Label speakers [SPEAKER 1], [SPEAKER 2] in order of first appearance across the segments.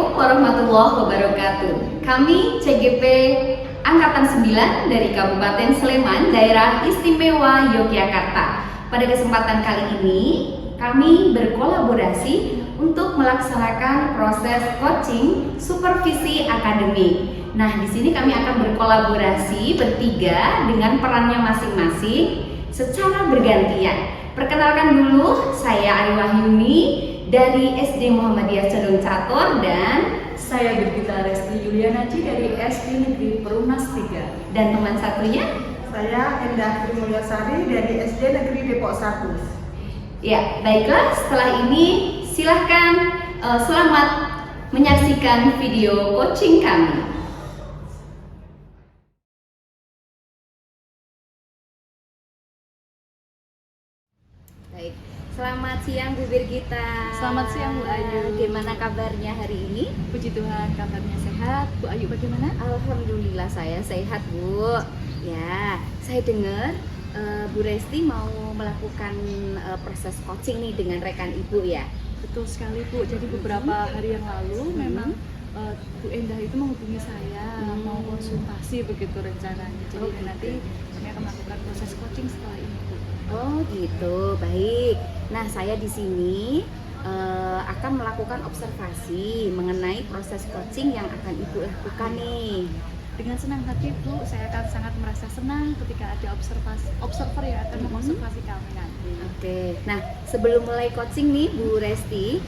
[SPEAKER 1] Assalamualaikum warahmatullahi wabarakatuh. Kami CGP Angkatan 9 dari Kabupaten Sleman, Daerah Istimewa Yogyakarta. Pada kesempatan kali ini, kami berkolaborasi untuk melaksanakan proses coaching supervisi akademik. Nah, di sini kami akan berkolaborasi bertiga dengan perannya masing-masing secara bergantian. Perkenalkan dulu, saya Ari Wahyuni dari SD Muhammadiyah Cendung Catur dan
[SPEAKER 2] saya Birgita Resti Yulianaci dari SD Negeri Perumnas 3.
[SPEAKER 1] Dan teman satunya
[SPEAKER 3] saya Endah Trimulyasari dari SD Negeri Depok 1.
[SPEAKER 1] Ya, baiklah, setelah ini silahkan selamat menyaksikan video coaching kami. Baik, selamat siang Bu Birgita.
[SPEAKER 2] Selamat siang Bu Ayu.
[SPEAKER 1] Gimana kabarnya hari ini?
[SPEAKER 2] Puji Tuhan, kabarnya sehat. Bu Ayu bagaimana?
[SPEAKER 1] Alhamdulillah saya sehat Bu. Ya, saya dengar Bu Resti mau melakukan proses coaching nih dengan rekan Ibu ya.
[SPEAKER 2] Betul sekali Bu. Jadi beberapa hari yang lalu memang Bu Endah itu menghubungi saya mau konsultasi begitu rencananya. Jadi nanti kami akan melakukan proses coaching setelah ini Bu.
[SPEAKER 1] Oh gitu, baik. Nah, saya di sini akan melakukan observasi mengenai proses coaching yang akan Ibu lakukan nih.
[SPEAKER 2] Dengan senang hati Bu, saya akan sangat merasa senang ketika ada observer yang akan mengobservasi kami nanti.
[SPEAKER 1] Oke, nah sebelum mulai coaching nih Bu Resti,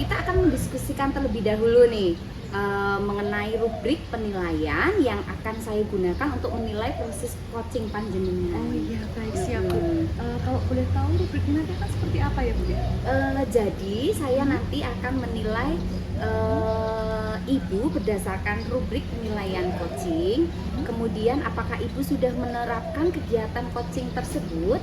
[SPEAKER 1] kita akan mendiskusikan terlebih dahulu nih mengenai rubrik penilaian yang akan saya gunakan untuk menilai proses coaching panjenengan.
[SPEAKER 2] Oh iya, baik, siap Bu. Kalau boleh tahu rubriknya nanti akan seperti apa ya Bu ya?
[SPEAKER 1] Jadi saya nanti akan menilai Ibu berdasarkan rubrik penilaian coaching. Kemudian apakah Ibu sudah menerapkan kegiatan coaching tersebut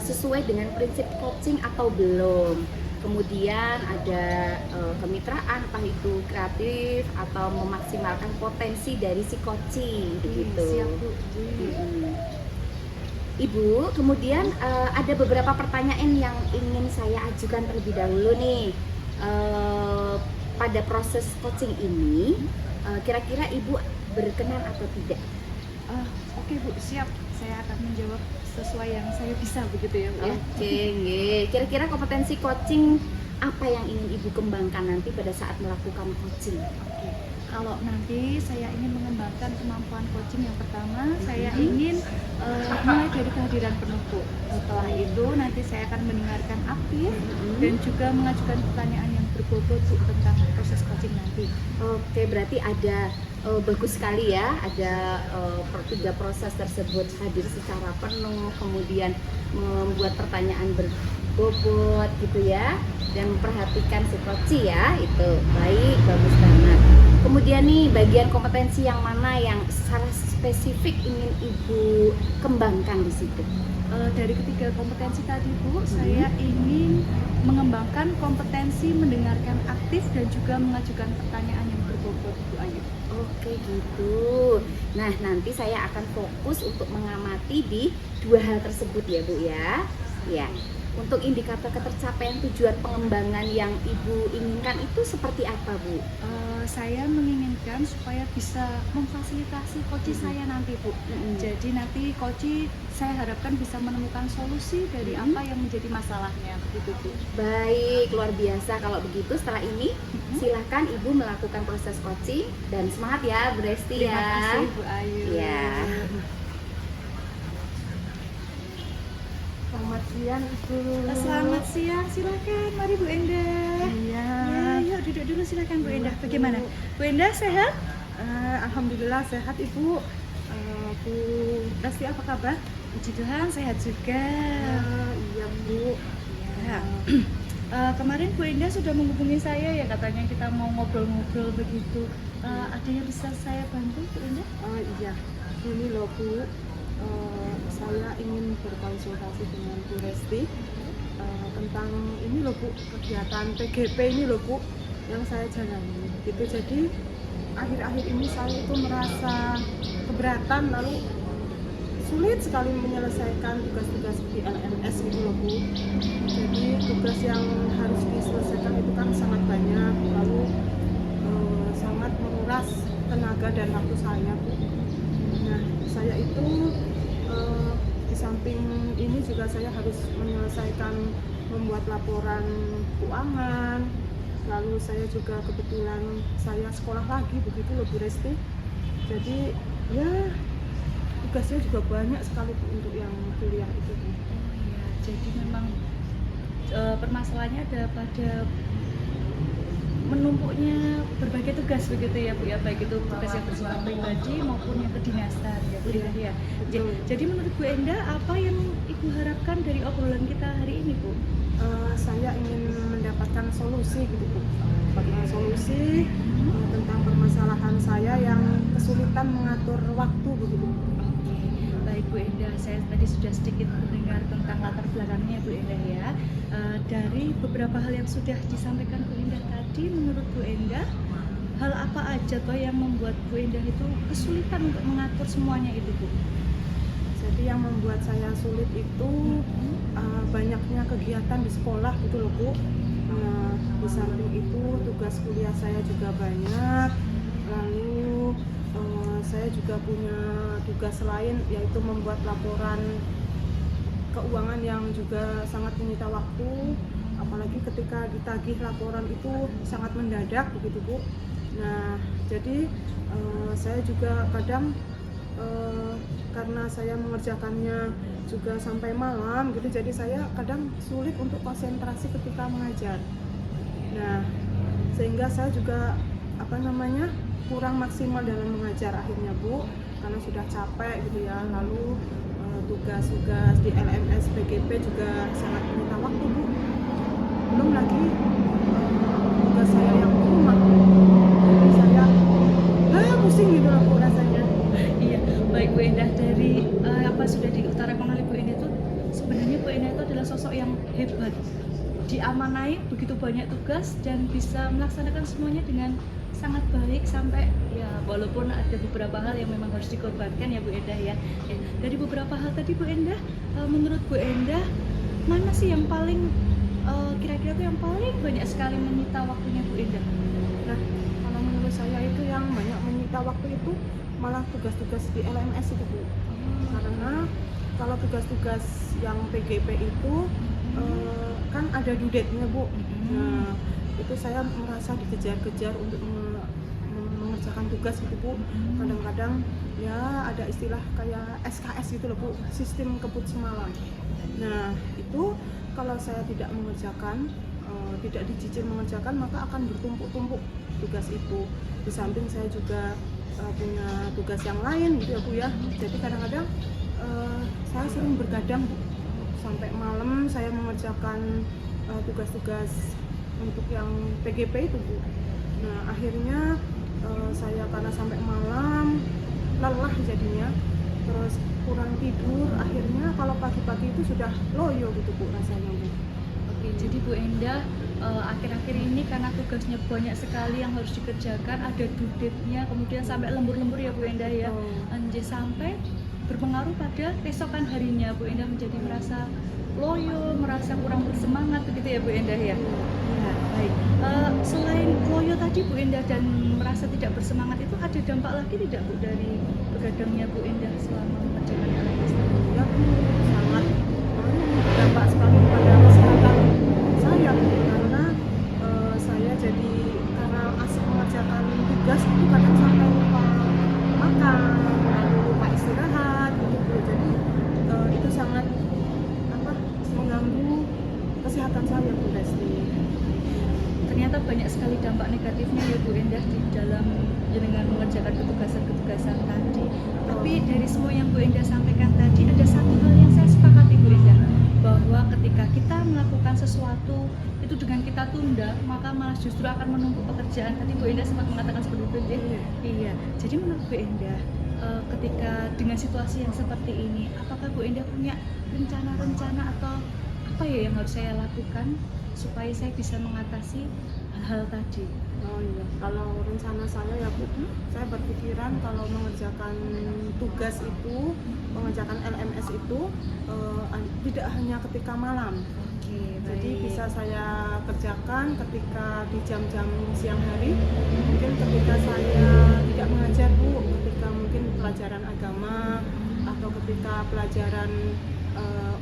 [SPEAKER 1] sesuai dengan prinsip coaching atau belum. Kemudian ada kemitraan, entah itu kreatif atau memaksimalkan potensi dari si coaching begitu.
[SPEAKER 2] Siap Bu.
[SPEAKER 1] Ibu, kemudian ada beberapa pertanyaan yang ingin saya ajukan terlebih dahulu nih. Pada proses coaching ini, kira-kira Ibu berkenan atau tidak?
[SPEAKER 2] Oke Bu, siap. Saya akan menjawab sesuai yang saya bisa begitu ya Bu.
[SPEAKER 1] Oke, kira-kira kompetensi coaching apa yang ingin Ibu kembangkan nanti pada saat melakukan coaching?
[SPEAKER 2] Oke. Kalau nanti saya ingin mengembangkan kemampuan coaching, yang pertama saya ingin mulai dari kehadiran penuh Bu. Setelah itu nanti saya akan mendengarkan aktif dan juga mengajukan pertanyaan yang berbobot Bu tentang proses coaching nanti.
[SPEAKER 1] Oke, berarti ada bagus sekali ya, ada tiga proses tersebut, hadir secara penuh, kemudian membuat pertanyaan berbobot gitu ya, dan memperhatikan si coach ya, itu baik, bagus banget. Kemudian nih, bagian kompetensi yang mana yang secara spesifik ingin Ibu kembangkan di situ?
[SPEAKER 2] Dari ketiga kompetensi tadi Bu, saya ingin mengembangkan kompetensi mendengarkan aktif dan juga mengajukan pertanyaan yang berbobot Bu Ayu.
[SPEAKER 1] Oke gitu. Nah, nanti saya akan fokus untuk mengamati di dua hal tersebut ya Bu ya. Ya. Untuk indikator ketercapaian tujuan pengembangan yang Ibu inginkan itu seperti apa Bu?
[SPEAKER 2] Saya menginginkan supaya bisa memfasilitasi coach saya nanti Bu. Jadi nanti coach saya harapkan bisa menemukan solusi dari apa yang menjadi masalahnya begitu Bu.
[SPEAKER 1] Baik, luar biasa. Kalau begitu setelah ini silahkan Ibu melakukan proses coaching dan semangat ya Bu Resti ya.
[SPEAKER 2] Terima kasih Bu Ayu.
[SPEAKER 1] Ya.
[SPEAKER 3] Selamat siang Ibu.
[SPEAKER 2] Selamat siang, silakan. Mari Bu Endah.
[SPEAKER 3] Iya.
[SPEAKER 2] Yuk duduk dulu silakan Bu Endah. Bagaimana? Bu Endah sehat?
[SPEAKER 3] Alhamdulillah sehat Ibu. Bu
[SPEAKER 2] Resti apa kabar? Puji Tuhan sehat juga.
[SPEAKER 3] Iya Bu.
[SPEAKER 2] Ya. Kemarin Bu Endah sudah menghubungi saya ya, katanya kita mau ngobrol-ngobrol begitu. Ada yang bisa saya bantu Bu Endah?
[SPEAKER 3] Iya. Ini loh Bu. Saya ingin berkonsultasi dengan Bu Resti tentang ini loh Bu, kegiatan PGP ini loh Bu yang saya jalani gitu. Jadi akhir-akhir ini saya itu merasa keberatan, lalu sulit sekali menyelesaikan tugas-tugas di LMS gitu loh Bu. Jadi tugas yang harus diselesaikan itu kan sangat banyak, lalu tenaga dan waktu saya, Bu. Nah, saya itu di samping ini juga saya harus menyelesaikan membuat laporan keuangan. Lalu saya juga kebetulan saya sekolah lagi begitu loh Bu Resti. Jadi ya tugasnya juga banyak sekali Bu untuk yang kuliah itu, Bu.
[SPEAKER 2] Ya, jadi memang permasalahannya ada pada menumpuknya berbagai tugas begitu ya Bu ya, baik itu tugas yang bersifat pribadi maupun yang kedinasan ya Bu ya.
[SPEAKER 3] Betul.
[SPEAKER 2] Jadi menurut Bu Endah, apa yang Ibu harapkan dari obrolan kita hari ini Bu?
[SPEAKER 3] Saya ingin mendapatkan solusi gitu Bu. Solusi tentang permasalahan saya yang kesulitan mengatur waktu begitu.
[SPEAKER 2] Baik Bu Endah, saya tadi sudah sedikit mendengar tentang latar belakangnya Bu Endah ya. Dari beberapa hal yang sudah disampaikan Bu Endah tadi, menurut Bu Endah, hal apa aja toh yang membuat Bu Endah itu kesulitan untuk mengatur semuanya itu Bu?
[SPEAKER 3] Jadi yang membuat saya sulit itu banyaknya kegiatan di sekolah gitu loh Bu. Di samping itu tugas kuliah saya juga banyak. Lalu saya juga punya tugas lain yaitu membuat laporan keuangan yang juga sangat menyita waktu, apalagi ketika ditagih laporan itu sangat mendadak begitu Bu. Nah, jadi saya juga kadang karena saya mengerjakannya juga sampai malam gitu, jadi saya kadang sulit untuk konsentrasi ketika mengajar. Nah, sehingga saya juga kurang maksimal dalam mengajar akhirnya Bu, karena sudah capek gitu ya. Lalu tugas-tugas di LMS PGP juga sangat menyita waktu Bu. Belum lagi tugas saya yang di rumah, jadi saya pusing gitu loh Bu rasanya.
[SPEAKER 2] Iya, baik Bu Endah, dari apa sudah diutarakan oleh Bu Endah itu sebenarnya Bu Endah itu adalah sosok yang hebat, diamanai begitu banyak tugas dan bisa melaksanakan semuanya dengan sangat baik sampai ya walaupun ada beberapa hal yang memang harus dikorbankan ya Bu Endah ya. Dari beberapa hal tadi Bu Endah, menurut Bu Endah mana sih yang paling kira-kira itu yang paling banyak sekali menyita waktunya Bu Endah?
[SPEAKER 3] Nah, kalau menurut saya itu yang banyak menyita waktu itu malah tugas-tugas di LMS itu Bu. Karena kalau tugas-tugas yang PGP itu kan ada due date-nya Bu. Nah, itu saya merasa dikejar-kejar untuk mengerjakan tugas gitu Bu. Kadang-kadang ya ada istilah kayak SKS gitu loh Bu, sistem kebut semalam. Nah, itu kalau saya tidak mengerjakan, tidak dicicil mengerjakan, maka akan bertumpuk-tumpuk tugas itu. Di samping saya juga punya tugas yang lain gitu ya Bu ya. Jadi kadang-kadang saya sering bergadang Bu. Sampai malam saya mengerjakan tugas-tugas untuk yang PGP itu Bu. Nah, akhirnya saya karena sampai malam lelah jadinya, terus kurang tidur, akhirnya kalau pagi-pagi itu sudah loyo gitu Bu rasanya Bu.
[SPEAKER 2] Oke, jadi Bu Endah akhir-akhir ini karena tugasnya banyak sekali yang harus dikerjakan, ada due date-nya, kemudian sampai lembur-lembur ya Bu Endah ya. Anjir, sampai berpengaruh pada keesokan harinya Bu Endah menjadi merasa loyo, merasa kurang bersemangat begitu ya Bu Endah ya. Ya, baik. Selain loyo tadi Bu Endah dan merasa tidak bersemangat, itu ada dampak lagi tidak Bu dari begadangnya Bu Endah selama mengerjakan LMS?
[SPEAKER 3] Ya Bu, sangat berdampak sekali pada kesehatan saya Bu. Karena saya jadi karena asik mengerjakan tugas itu kadang sampai lupa makan, lalu lupa istirahat gitu Bu. Jadi itu sangat mengganggu kesehatan saya Bu Resti.
[SPEAKER 2] Ternyata banyak sekali dampak negatifnya ya Bu Endah di dalam dengan mengerjakan ketugasan-ketugasan tadi. Tapi dari semua yang Bu Endah sampaikan tadi, ada satu hal yang saya sepakati Bu Endah, bahwa ketika kita melakukan sesuatu itu dengan kita tunda, maka malah justru akan menumpuk pekerjaan. Tadi Bu Endah sempat mengatakan seperti itu ya. Iya. Jadi menurut Bu Endah, ketika dengan situasi yang seperti ini, apakah Bu Endah punya rencana-rencana atau apa ya yang harus saya lakukan supaya saya bisa mengatasi hal-hal tadi?
[SPEAKER 3] Oh iya, kalau rencana saya ya Bu, saya berpikiran kalau mengerjakan tugas itu, mengerjakan LMS itu tidak hanya ketika malam.
[SPEAKER 2] Oke,
[SPEAKER 3] Jadi
[SPEAKER 2] baik.
[SPEAKER 3] bisa saya kerjakan ketika di jam-jam siang hari. Mungkin ketika saya tidak mengajar pelajaran agama atau ketika pelajaran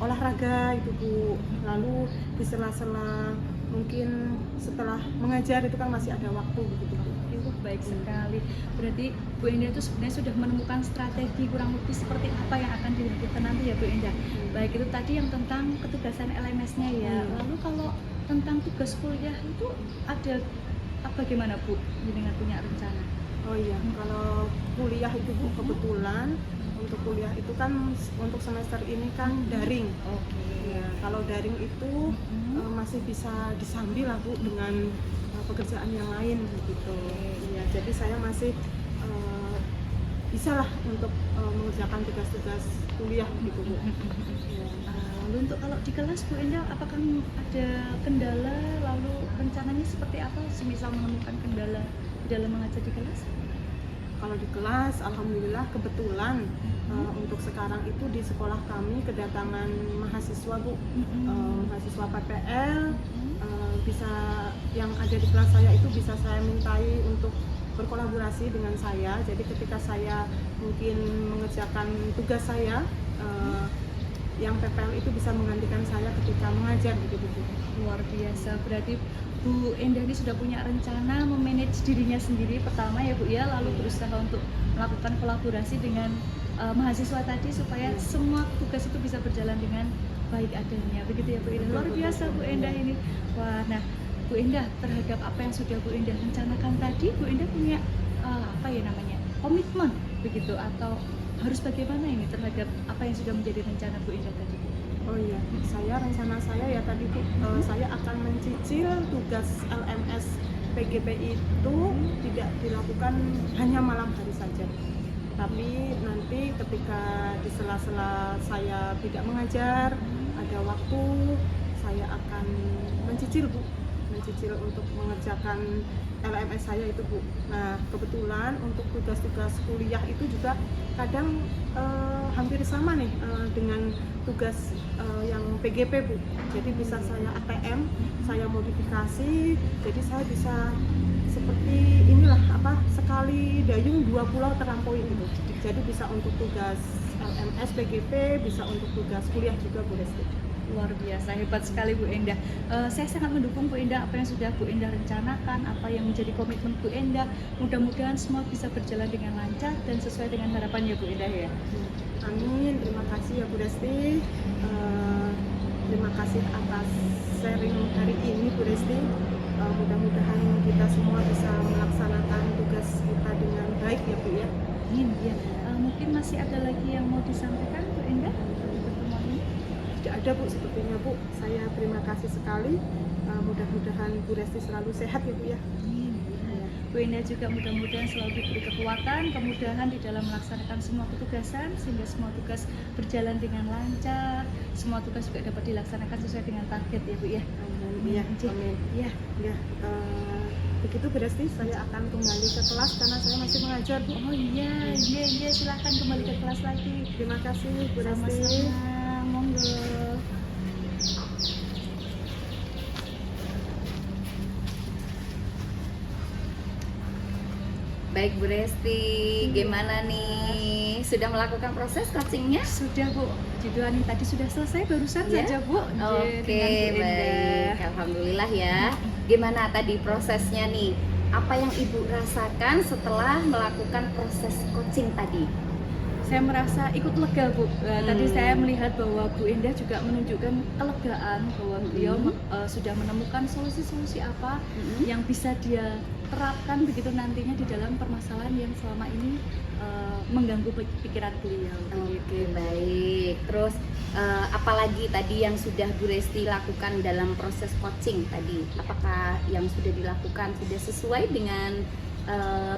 [SPEAKER 3] olahraga itu Bu. Lalu di sela-sela mungkin setelah mengajar itu kan masih ada waktu begitu Bu.
[SPEAKER 2] Wah, baik sekali. Berarti Bu Endah itu sebenarnya sudah menemukan strategi kurang lebih seperti apa yang akan dilakukan nanti ya Bu Endah. Baik, itu tadi yang tentang ketugasan LMS-nya ya. Lalu kalau tentang tugas kuliah itu ada apa gimana Bu? Dengan punya rencana?
[SPEAKER 3] Oh iya, kalau kuliah itu Bu, kebetulan untuk kuliah itu kan untuk semester ini kan daring.
[SPEAKER 2] Oke.
[SPEAKER 3] Ya, kalau daring itu masih bisa disambil lah Bu dengan pekerjaan yang lain begitu. Ya, jadi saya masih bisa lah untuk mengerjakan tugas-tugas kuliah gitu Bu. Ya.
[SPEAKER 2] Lalu untuk kalau di kelas Bu Endah apakah ada kendala, lalu rencananya seperti apa semisal menemukan kendala di dalam mengajar di kelas?
[SPEAKER 3] Kalau di kelas, alhamdulillah kebetulan untuk sekarang itu di sekolah kami kedatangan mahasiswa Bu, mahasiswa PPL, bisa yang ada di kelas saya itu bisa saya mintai untuk berkolaborasi dengan saya. Jadi ketika saya mungkin mengerjakan tugas saya, yang PPL itu bisa menggantikan saya ketika mengajar begitu Bu.
[SPEAKER 2] Luar biasa, berarti Bu Endah ini sudah punya rencana memanage dirinya sendiri pertama ya Bu ya, lalu berusaha untuk melakukan kolaborasi dengan mahasiswa tadi supaya semua tugas itu bisa berjalan dengan baik adanya, begitu ya Bu Endah. Luar biasa Bu Endah ini. Wah, nah Bu Endah terhadap apa yang sudah Bu Endah rencanakan tadi, Bu Endah punya apa ya namanya, komitmen begitu, atau harus bagaimana ini terhadap apa yang sudah menjadi rencana Bu Endah tadi?
[SPEAKER 3] Oh iya, rencana saya ya tadi Bu, saya akan mencicil tugas LMS PGP itu tidak dilakukan hanya malam hari saja. Tapi nanti ketika di sela-sela saya tidak mengajar, ada waktu, saya akan mencicil Bu, mencicil untuk mengerjakan LMS saya itu Bu. Nah kebetulan untuk tugas-tugas kuliah itu juga kadang hampir sama nih dengan tugas yang PGP Bu. Jadi bisa saya ATM, saya modifikasi, jadi saya bisa seperti inilah apa, sekali dayung dua pulau terlampaui gitu. Jadi bisa untuk tugas LMS PGP, bisa untuk tugas kuliah juga Bu Resti.
[SPEAKER 2] Luar biasa, hebat sekali Bu Endah. Saya sangat mendukung Bu Endah apa yang sudah Bu Endah rencanakan, apa yang menjadi komitmen Bu Endah. Mudah-mudahan semua bisa berjalan dengan lancar dan sesuai dengan harapannya Bu Endah ya.
[SPEAKER 3] Amin, terima kasih ya Bu Resti. Terima kasih atas sharing hari ini Bu Resti. Mudah-mudahan kita semua bisa melaksanakan tugas kita dengan baik ya Bu ya.
[SPEAKER 2] Amin ya. Mungkin masih ada lagi yang mau disampaikan Bu Endah dari pertemuan ini?
[SPEAKER 3] Tidak ada Bu, sepertinya Bu. Saya terima kasih sekali. Mudah-mudahan Bu Resti selalu sehat ya Bu ya.
[SPEAKER 2] Amin. Bu Endah juga mudah-mudahan selalu diberi kekuatan, kemudahan di dalam melaksanakan semua petugasan sehingga semua tugas berjalan dengan lancar, semua tugas juga dapat dilaksanakan sesuai dengan target ya Bu ya.
[SPEAKER 3] Amin. Ya, amin.
[SPEAKER 2] Ya.
[SPEAKER 3] Ya, begitu Bu Resti, saya akan kembali ke kelas karena saya masih mengajar Bu.
[SPEAKER 2] Oh iya, silahkan kembali ke kelas lagi.
[SPEAKER 3] Terima kasih Bu Resti.
[SPEAKER 2] Sama-sama, monggo.
[SPEAKER 1] Baik Bu Resti, gimana nih? Sudah melakukan proses coachingnya?
[SPEAKER 2] Sudah Bu, Jiduani tadi sudah selesai barusan
[SPEAKER 1] Ya?
[SPEAKER 2] saja Bu.
[SPEAKER 1] Oke, baik. Alhamdulillah ya. Gimana tadi prosesnya nih? Apa yang Ibu rasakan setelah melakukan proses coaching tadi?
[SPEAKER 2] Saya merasa ikut lega Bu. Tadi saya melihat bahwa Bu Endah juga menunjukkan kelegaan bahwa beliau sudah menemukan solusi-solusi apa yang bisa dia terapkan begitu nantinya di dalam permasalahan yang selama ini mengganggu pikiran beliau.
[SPEAKER 1] Oke, baik. Terus apalagi tadi yang sudah Bu Resti lakukan dalam proses coaching tadi? Apakah yang sudah dilakukan sudah sesuai dengan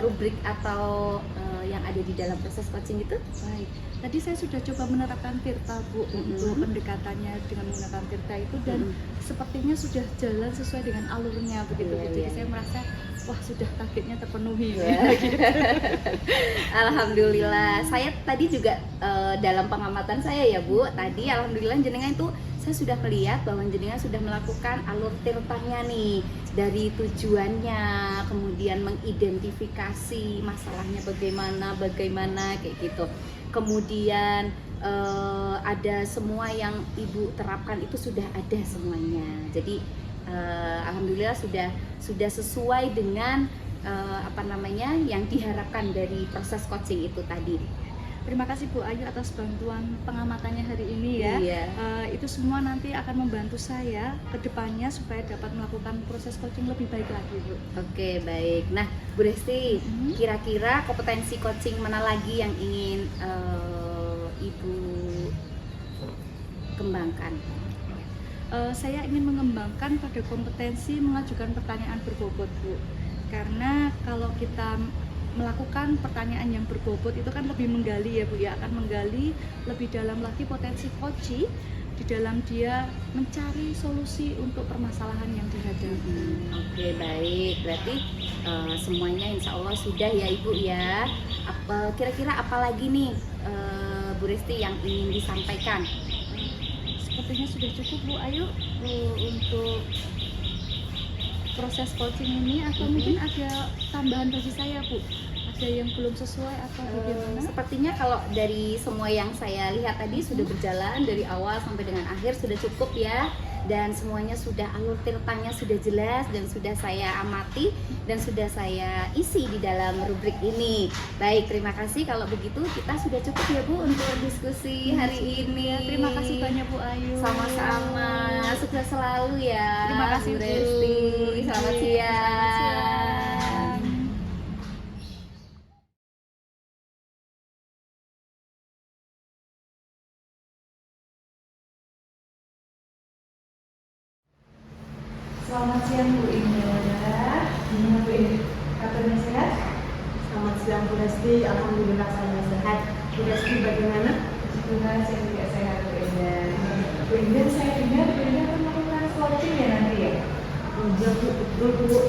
[SPEAKER 1] rubrik atau yang ada di dalam proses coaching itu?
[SPEAKER 2] Baik, tadi saya sudah coba menerapkan Tirta Bu untuk pendekatannya dengan menggunakan Tirta itu dan sepertinya sudah jalan sesuai dengan alurnya begitu. Jadi saya merasa wah sudah targetnya terpenuhi.
[SPEAKER 1] Alhamdulillah. Saya tadi juga dalam pengamatan saya ya Bu, tadi alhamdulillah jenengan itu saya sudah melihat bahwa jenengan sudah melakukan alur tirtanya nih, dari tujuannya, kemudian mengidentifikasi masalahnya bagaimana kayak gitu. Kemudian ada semua yang ibu terapkan itu sudah ada semuanya. Jadi alhamdulillah sudah sesuai dengan yang diharapkan dari proses coaching itu tadi.
[SPEAKER 2] Terima kasih Bu Ayu atas bantuan pengamatannya hari ini ya.
[SPEAKER 1] Iya.
[SPEAKER 2] Itu semua nanti akan membantu saya ke depannya supaya dapat melakukan proses coaching lebih baik lagi Bu.
[SPEAKER 1] Oke, baik. Nah, Bu Resti, kira-kira kompetensi coaching mana lagi yang ingin Ibu kembangkan?
[SPEAKER 2] Saya ingin mengembangkan pada kompetensi mengajukan pertanyaan berbobot Bu. Karena kalau kita melakukan pertanyaan yang berbobot itu kan lebih menggali ya Bu ya, akan menggali lebih dalam lagi potensi coach di dalam dia mencari solusi untuk permasalahan yang dihadapi.
[SPEAKER 1] Oke, baik. Berarti semuanya insya Allah sudah ya Ibu ya. Kira-kira apa lagi nih Bu Resti yang ingin disampaikan?
[SPEAKER 2] Sepertinya sudah cukup Bu Ayu untuk proses coaching ini, atau mungkin ada tambahan bagi saya Bu? Ada yang belum sesuai atau bagaimana?
[SPEAKER 1] Sepertinya kalau dari semua yang saya lihat tadi sudah berjalan dari awal sampai dengan akhir sudah cukup ya, dan semuanya sudah alur tirtanya sudah jelas dan sudah saya amati dan sudah saya isi di dalam rubrik ini. Baik, terima kasih. Kalau begitu kita sudah cukup ya Bu untuk diskusi hari ini.
[SPEAKER 2] Ya, terima kasih banyak Bu Ayu.
[SPEAKER 1] Sama-sama, sukses selalu ya.
[SPEAKER 2] Terima kasih
[SPEAKER 1] Bu Resti. Selamat siang.
[SPEAKER 4] Selamat siang Bu Indah. Gimana Bu Indah? Kabarnya sehat?
[SPEAKER 3] Selamat siang Bu Resti, alhamdulillah saya sehat. Bu Resti bagaimana?
[SPEAKER 4] Alhamdulillah saya juga sehat Bu Indah. Bu Indah, saya dengar Bu Indah akan melakukan coaching ya nanti ya?
[SPEAKER 3] Ya Bu, betul Bu.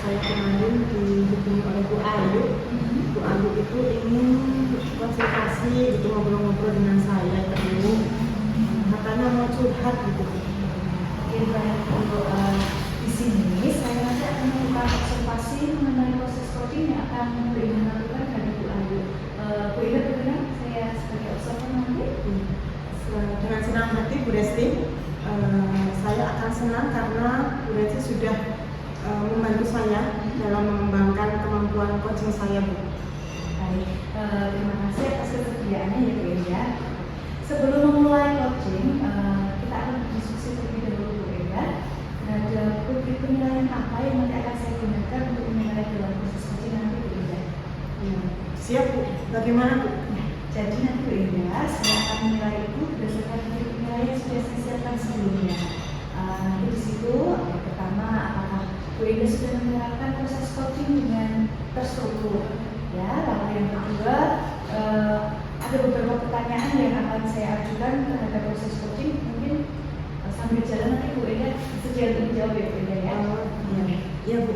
[SPEAKER 3] Saya kemarin dihubungi oleh Bu Ayu. Bu Ayu itu ingin konsultasi gitu, ngobrol-ngobrol dengan saya dulu. Katanya mau curhat gitu.
[SPEAKER 4] Oke, baik. Untuk di sini saya nanti akan melakukan observasi mengenai proses coaching yang akan Bu Indah lakukan dari Bu Ayu. Bu Indah berkenan saya sebagai observer nanti?
[SPEAKER 3] Dengan senang hati Bu Resti, saya akan senang karena Bu Resti sudah membantu saya dalam mengembangkan kemampuan coaching saya Bu.
[SPEAKER 4] Baik, terima kasih atas kesediaannya ya Bu Indah. Sebelum memulai coaching, kita akan berdiskusi terlebih dahulu Bu Indah. Ada rubrik penilaian apa yang nanti akan saya gunakan untuk menilai dalam proses coaching nanti Bu Indah?
[SPEAKER 3] Siap Bu, bagaimana Bu?
[SPEAKER 4] Jadi nanti Bu Indah, saya akan menilai itu berdasarkan rubrik penilaian yang sudah saya siapkan sebelumnya. Nanti di situ, yang pertama, apakah Bu Indah sudah menerapkan proses coaching dengan terstruktur? Ya, lalu yang kedua, ada beberapa pertanyaan yang akan saya ajukan terhadap proses coaching. Mungkin sambil jalan nanti Bu Indah bersedia untuk menjawab ya Bu Indah ya.
[SPEAKER 3] Iya Bu,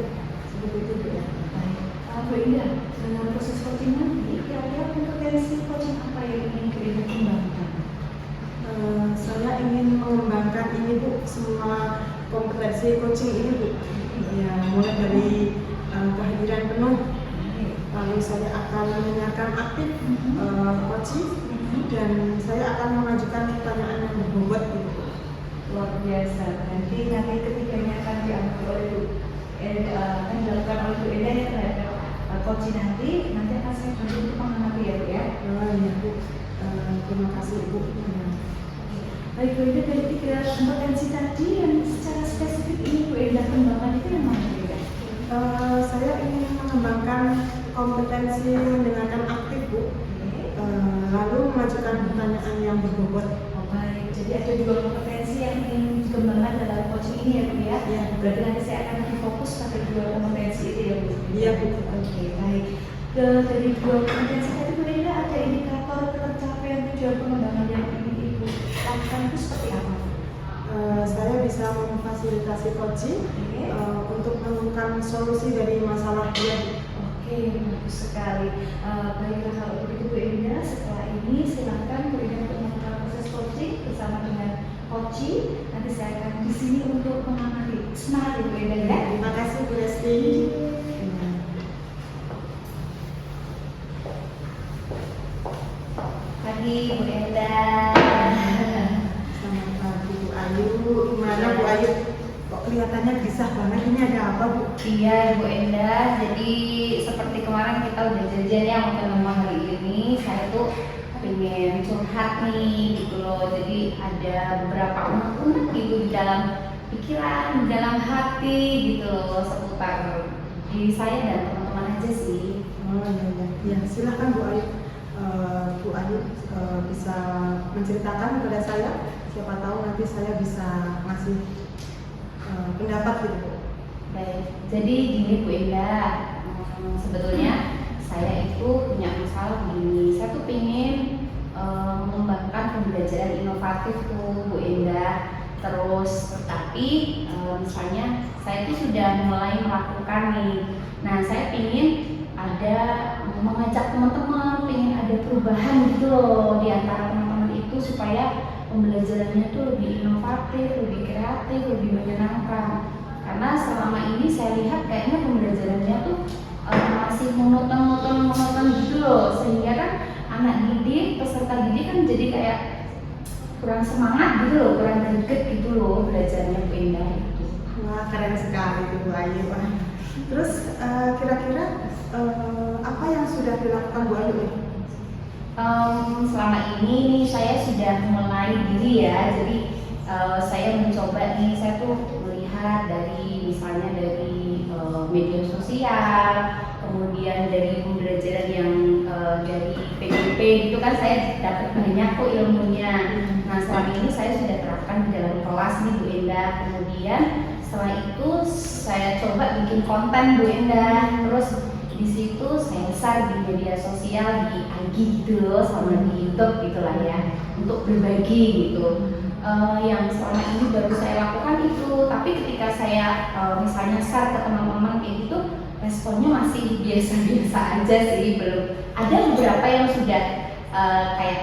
[SPEAKER 3] seperti itu Bu ya.
[SPEAKER 4] Baik, Bu Indah, dalam proses coaching nanti kira-kira kompetensi coaching apa yang ingin Bu Indah kembangkan?
[SPEAKER 3] Saya ingin mengembangkan ini Bu, semua kompetensi coaching ini Bu. Ya, mulai dari kehadiran penuh, lalu saya akan mendengarkan aktif coaching, dan saya akan mengajukan pertanyaan yang berbobot gitu Bu.
[SPEAKER 4] Luar biasa. Nanti ketiganya akan diambil oleh Bu akan dilakukan oleh Bu Indah ya terhadap coaching nanti akan saya bantu untuk mengamati ya Bu ya.
[SPEAKER 3] Iya Bu, terima kasih Bu.
[SPEAKER 4] Baik Bu Indah, dari 3 kompetensi tadi yang secara spesifik ini Bu Indah kembangkan itu yang mana Bu Indah?
[SPEAKER 3] Saya ingin mengembangkan kompetensi mendengarkan aktif Bu, lalu mengajukan pertanyaan yang berbobot.
[SPEAKER 4] Oh, baik, jadi ada 2 kompetensi yang ingin dikembangkan dalam coaching ini ya Bu ya?
[SPEAKER 3] Iya.
[SPEAKER 4] Berarti nanti saya akan lebih fokus pada 2 kompetensi itu ya Bu?
[SPEAKER 3] Iya Bu.
[SPEAKER 4] Oke, baik. Dari 2 kompetensi tadi Bu Indah ada indikator tercapaian tujuan pengembangan yang ingin Ibu lakukan itu seperti apa?
[SPEAKER 3] Saya bisa memfasilitasi coaching untuk menemukan solusi dari masalah dia.
[SPEAKER 4] Oke, bagus sekali. Baiklah kalau begitu Bu Indah, setelah ini silakan Bu Indah untuk melakukan proses coaching bersama dengan coaching. Nanti saya akan di sini untuk mengamati. Semangat Ibu Enda ya.
[SPEAKER 3] Terima kasih Bu Resti.
[SPEAKER 1] Pagi Bu Enda.
[SPEAKER 3] Selamat pagi Bu Ayu. Gimana Bu Ayu? Kok kelihatannya gelisah banget? Ini ada apa Bu?
[SPEAKER 1] Iya Bu Enda, jadi seperti kemarin kita udah janjian ya mau ketemu hari ini. Saya tuh pengen curhat nih gitu loh. Jadi ada beberapa unek-unek gitu di dalam pikiran, di dalam hati gitu loh, seputar diri saya dan teman-teman aja sih.
[SPEAKER 3] Oh iya. Ya, silahkan Bu Ayu. Bu Ayu bisa menceritakan kepada saya. Siapa tahu nanti saya bisa ngasih pendapat gitu Bu.
[SPEAKER 1] Baik, jadi gini Bu Enda, sebetulnya saya itu punya masalah begini. Saya tuh pengen mengembangkan pembelajaran inovatif tuh Bu Enda. Terus, tapi misalnya saya itu sudah mulai melakukan nih. Nah, saya pengen ada mengajak teman-teman, pengen ada perubahan gitu loh di antara teman-teman itu supaya pembelajarannya tuh lebih inovatif, lebih kreatif, lebih menyenangkan. Karena selama ini saya lihat kayaknya pembelajarannya tuh masih monoton gitu loh, sehingga kan anak didik, peserta didik kan jadi kayak kurang semangat gitu loh, kurang greget gitu loh belajarnya Bu Enda itu.
[SPEAKER 3] Wah, keren sekali Bu Ayu. Terus kira-kira apa yang sudah dilakukan Bu Ayu nih?
[SPEAKER 1] Selama ini nih saya sudah mulai diri ya, jadi saya mencoba nih, saya tuh melihat dari misalnya dari media sosial, kemudian dari pembelajaran yang dari PPP gitu kan saya dapat banyak kok ilmunya. Nah selama ini saya sudah terapkan di dalam kelas nih Bu Enda. Kemudian setelah itu saya coba bikin konten Bu Enda, terus di situ saya share di media sosial, di IG gitu loh, sama di YouTube gitulah ya, untuk berbagi gitu. Yang selama ini baru saya lakukan itu, tapi ketika saya misalnya share ke teman-teman kayak gitu, responnya masih biasa-biasa aja sih, belum ada beberapa yang sudah kayak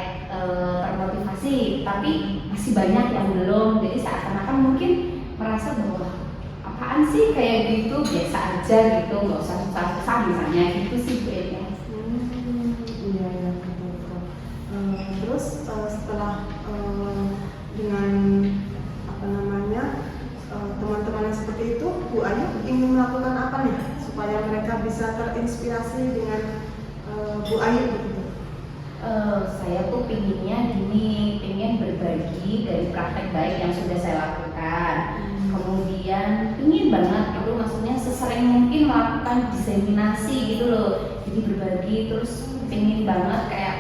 [SPEAKER 1] termotivasi, tapi masih banyak yang belum. Jadi seakan-akan mungkin merasa bahwa apaan sih kayak gitu, biasa aja gitu, nggak usah susah-susah misalnya gitu sih Bu Enda.
[SPEAKER 3] Iya betul. Terus setelah dengan apa namanya teman-teman yang seperti itu, Bu Ayu ingin melakukan apa nih supaya mereka bisa terinspirasi dengan Bu Ayu begitu?
[SPEAKER 1] Saya tuh pinginnya gini, pengen berbagi dari praktek baik yang sudah saya lakukan. Kemudian pingin banget gitu, maksudnya sesering mungkin melakukan diseminasi gitu loh. Jadi berbagi, terus pingin banget kayak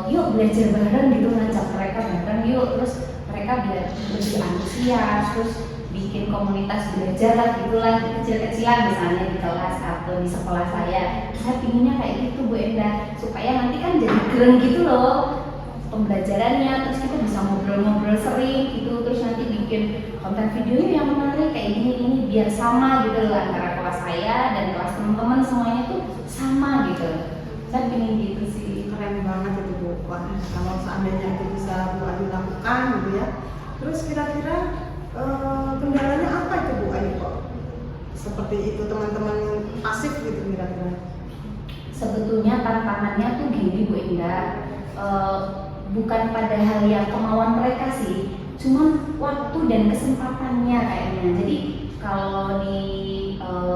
[SPEAKER 1] yuk belajar bareng gitu, ngajak mereka bareng yuk, terus mereka biar lebih antusias, terus bikin komunitas belajar lah gitu lah, kecil-kecilan misalnya di kelas atau di sekolah saya pinginnya kayak gitu Bu Enda, supaya nanti kan jadi keren gitu loh pembelajarannya, terus kita bisa ngobrol-ngobrol sering gitu, terus nanti bikin konten videonya yang menarik kayak gini biar sama gitu loh, antara kelas saya dan kelas teman-teman semuanya tuh sama gitu. Saya pengen gitu sih.
[SPEAKER 3] Keren banget itu Bu. Wah, kalau seandainya itu bisa Bu Ayu lakukan gitu ya. Terus kira-kira kendalanya apa itu Bu Ayu kok seperti itu teman-teman pasif gitu kira-kira?
[SPEAKER 1] Sebetulnya tantangannya tuh gini Bu Enda, bukan pada hal yang kemauan mereka sih, cuman waktu dan kesempatannya kayaknya. Jadi kalau di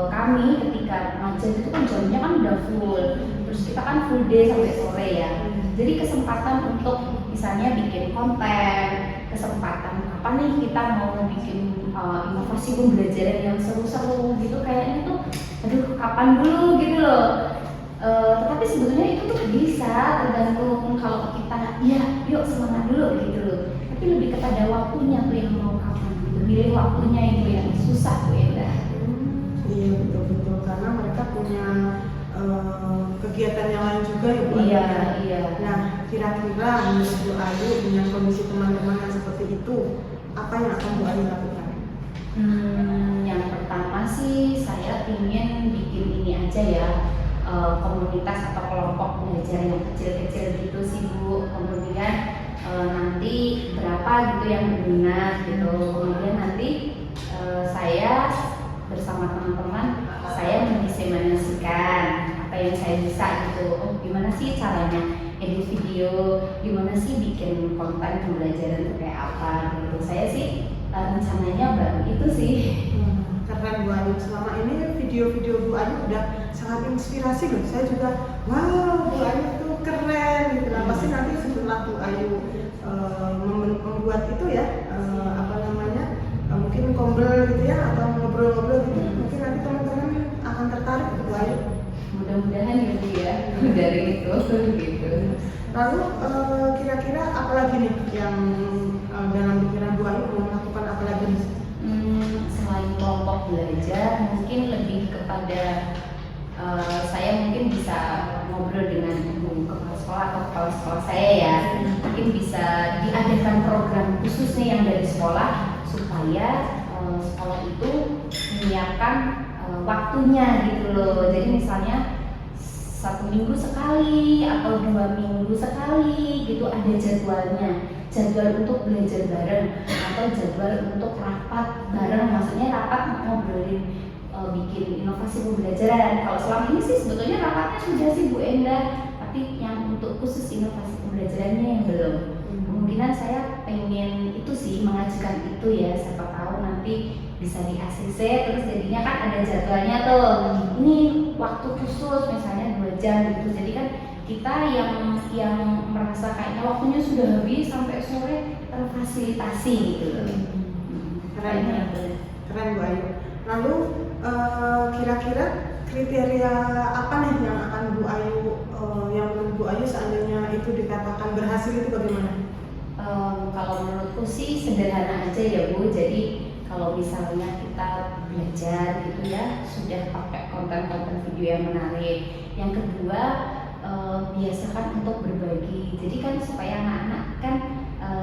[SPEAKER 1] kami ketika ngajar itu kan jamnya kan udah full, terus kita kan full day sampai sore ya. Jadi kesempatan untuk misalnya bikin konten, kesempatan apa nih kita mau bikin inovasi pembelajaran yang seru-seru gitu, kayaknya tuh aduh kapan dulu gitu loh. Tetapi sebetulnya itu tuh bisa tergantung, kalau kita ya yuk semangat dulu gitu loh, tapi lebih kepada waktunya tuh yang mau kapan gitu, milih waktunya itu yang susah Bu Enda.
[SPEAKER 3] Iya betul karena mereka punya kegiatan yang lain juga ya Bu.
[SPEAKER 1] Iya.
[SPEAKER 3] Nah kira-kira menurut Bu Ayu dengan kondisi teman-teman yang seperti itu, apa yang akan Bu Ayu lakukan?
[SPEAKER 1] Yang pertama sih saya ingin bikin ini aja ya, komunitas atau kelompok belajar yang kecil-kecil gitu sih Bu. Kemudian nanti berapa gitu yang berminat gitu. Kemudian nanti saya bersama teman-teman saya mendiseminasikan apa yang saya bisa gitu. Oh gimana sih caranya edit video, gimana sih bikin konten pembelajaran itu kayak apa gitu. Saya sih rencananya baru itu sih.
[SPEAKER 3] Keren Bu Ayu, selama ini video-video Bu Ayu udah sangat inspirasi loh. Saya juga wow, Bu Ayu tuh keren gitu. Nah, pasti nanti setelah Bu Ayu membuat itu ya apa namanya mungkin kombel gitu ya atau ngobrol-ngobrol gitu, mungkin nanti teman-teman akan tertarik ke Bu Ayu.
[SPEAKER 1] Mudah-mudahan ya Bu ya dari itu gitu.
[SPEAKER 3] Lalu kira-kira apa lagi nih yang dalam pikiran Bu Ayu mau melakukan apa lagi nih?
[SPEAKER 1] Selain kelompok belajar, mungkin lebih kepada saya mungkin bisa ngobrol dengan ibu kepala sekolah atau kepala sekolah saya ya. Mungkin bisa diadakan program khusus nih yang dari sekolah supaya sekolah itu menyiapkan waktunya gitu loh. Jadi misalnya 1 minggu sekali atau 2 minggu sekali gitu ada jadwalnya, jadwal untuk belajar bareng atau jadwal untuk rapat bareng. Maksudnya rapat ngobrolin bikin inovasi pembelajaran. Kalau selama ini sih sebetulnya rapatnya sudah sih Bu Enda, tapi yang untuk khusus inovasi pembelajarannya yang belum. Kemungkinan saya pengen itu sih mengajukan itu ya, siapa tahu nanti bisa di ACC terus jadinya kan ada jadwalnya tuh. Ini waktu khusus misalnya 2 jam gitu. Jadi kan kita yang merasa kayaknya waktunya sudah habis sampai sore terfasilitasi gitu loh.
[SPEAKER 3] Keren Bu Ayu. Lalu kira-kira kriteria apa nih yang akan Bu Ayu yang menurut Bu Ayu seandainya itu dikatakan berhasil itu bagaimana?
[SPEAKER 1] Kalau menurutku sih sederhana aja ya Bu. Jadi kalau misalnya kita belajar gitu ya sudah pakai konten-konten video yang menarik. Yang kedua biasakan untuk berbagi. Jadi kan supaya anak-anak kan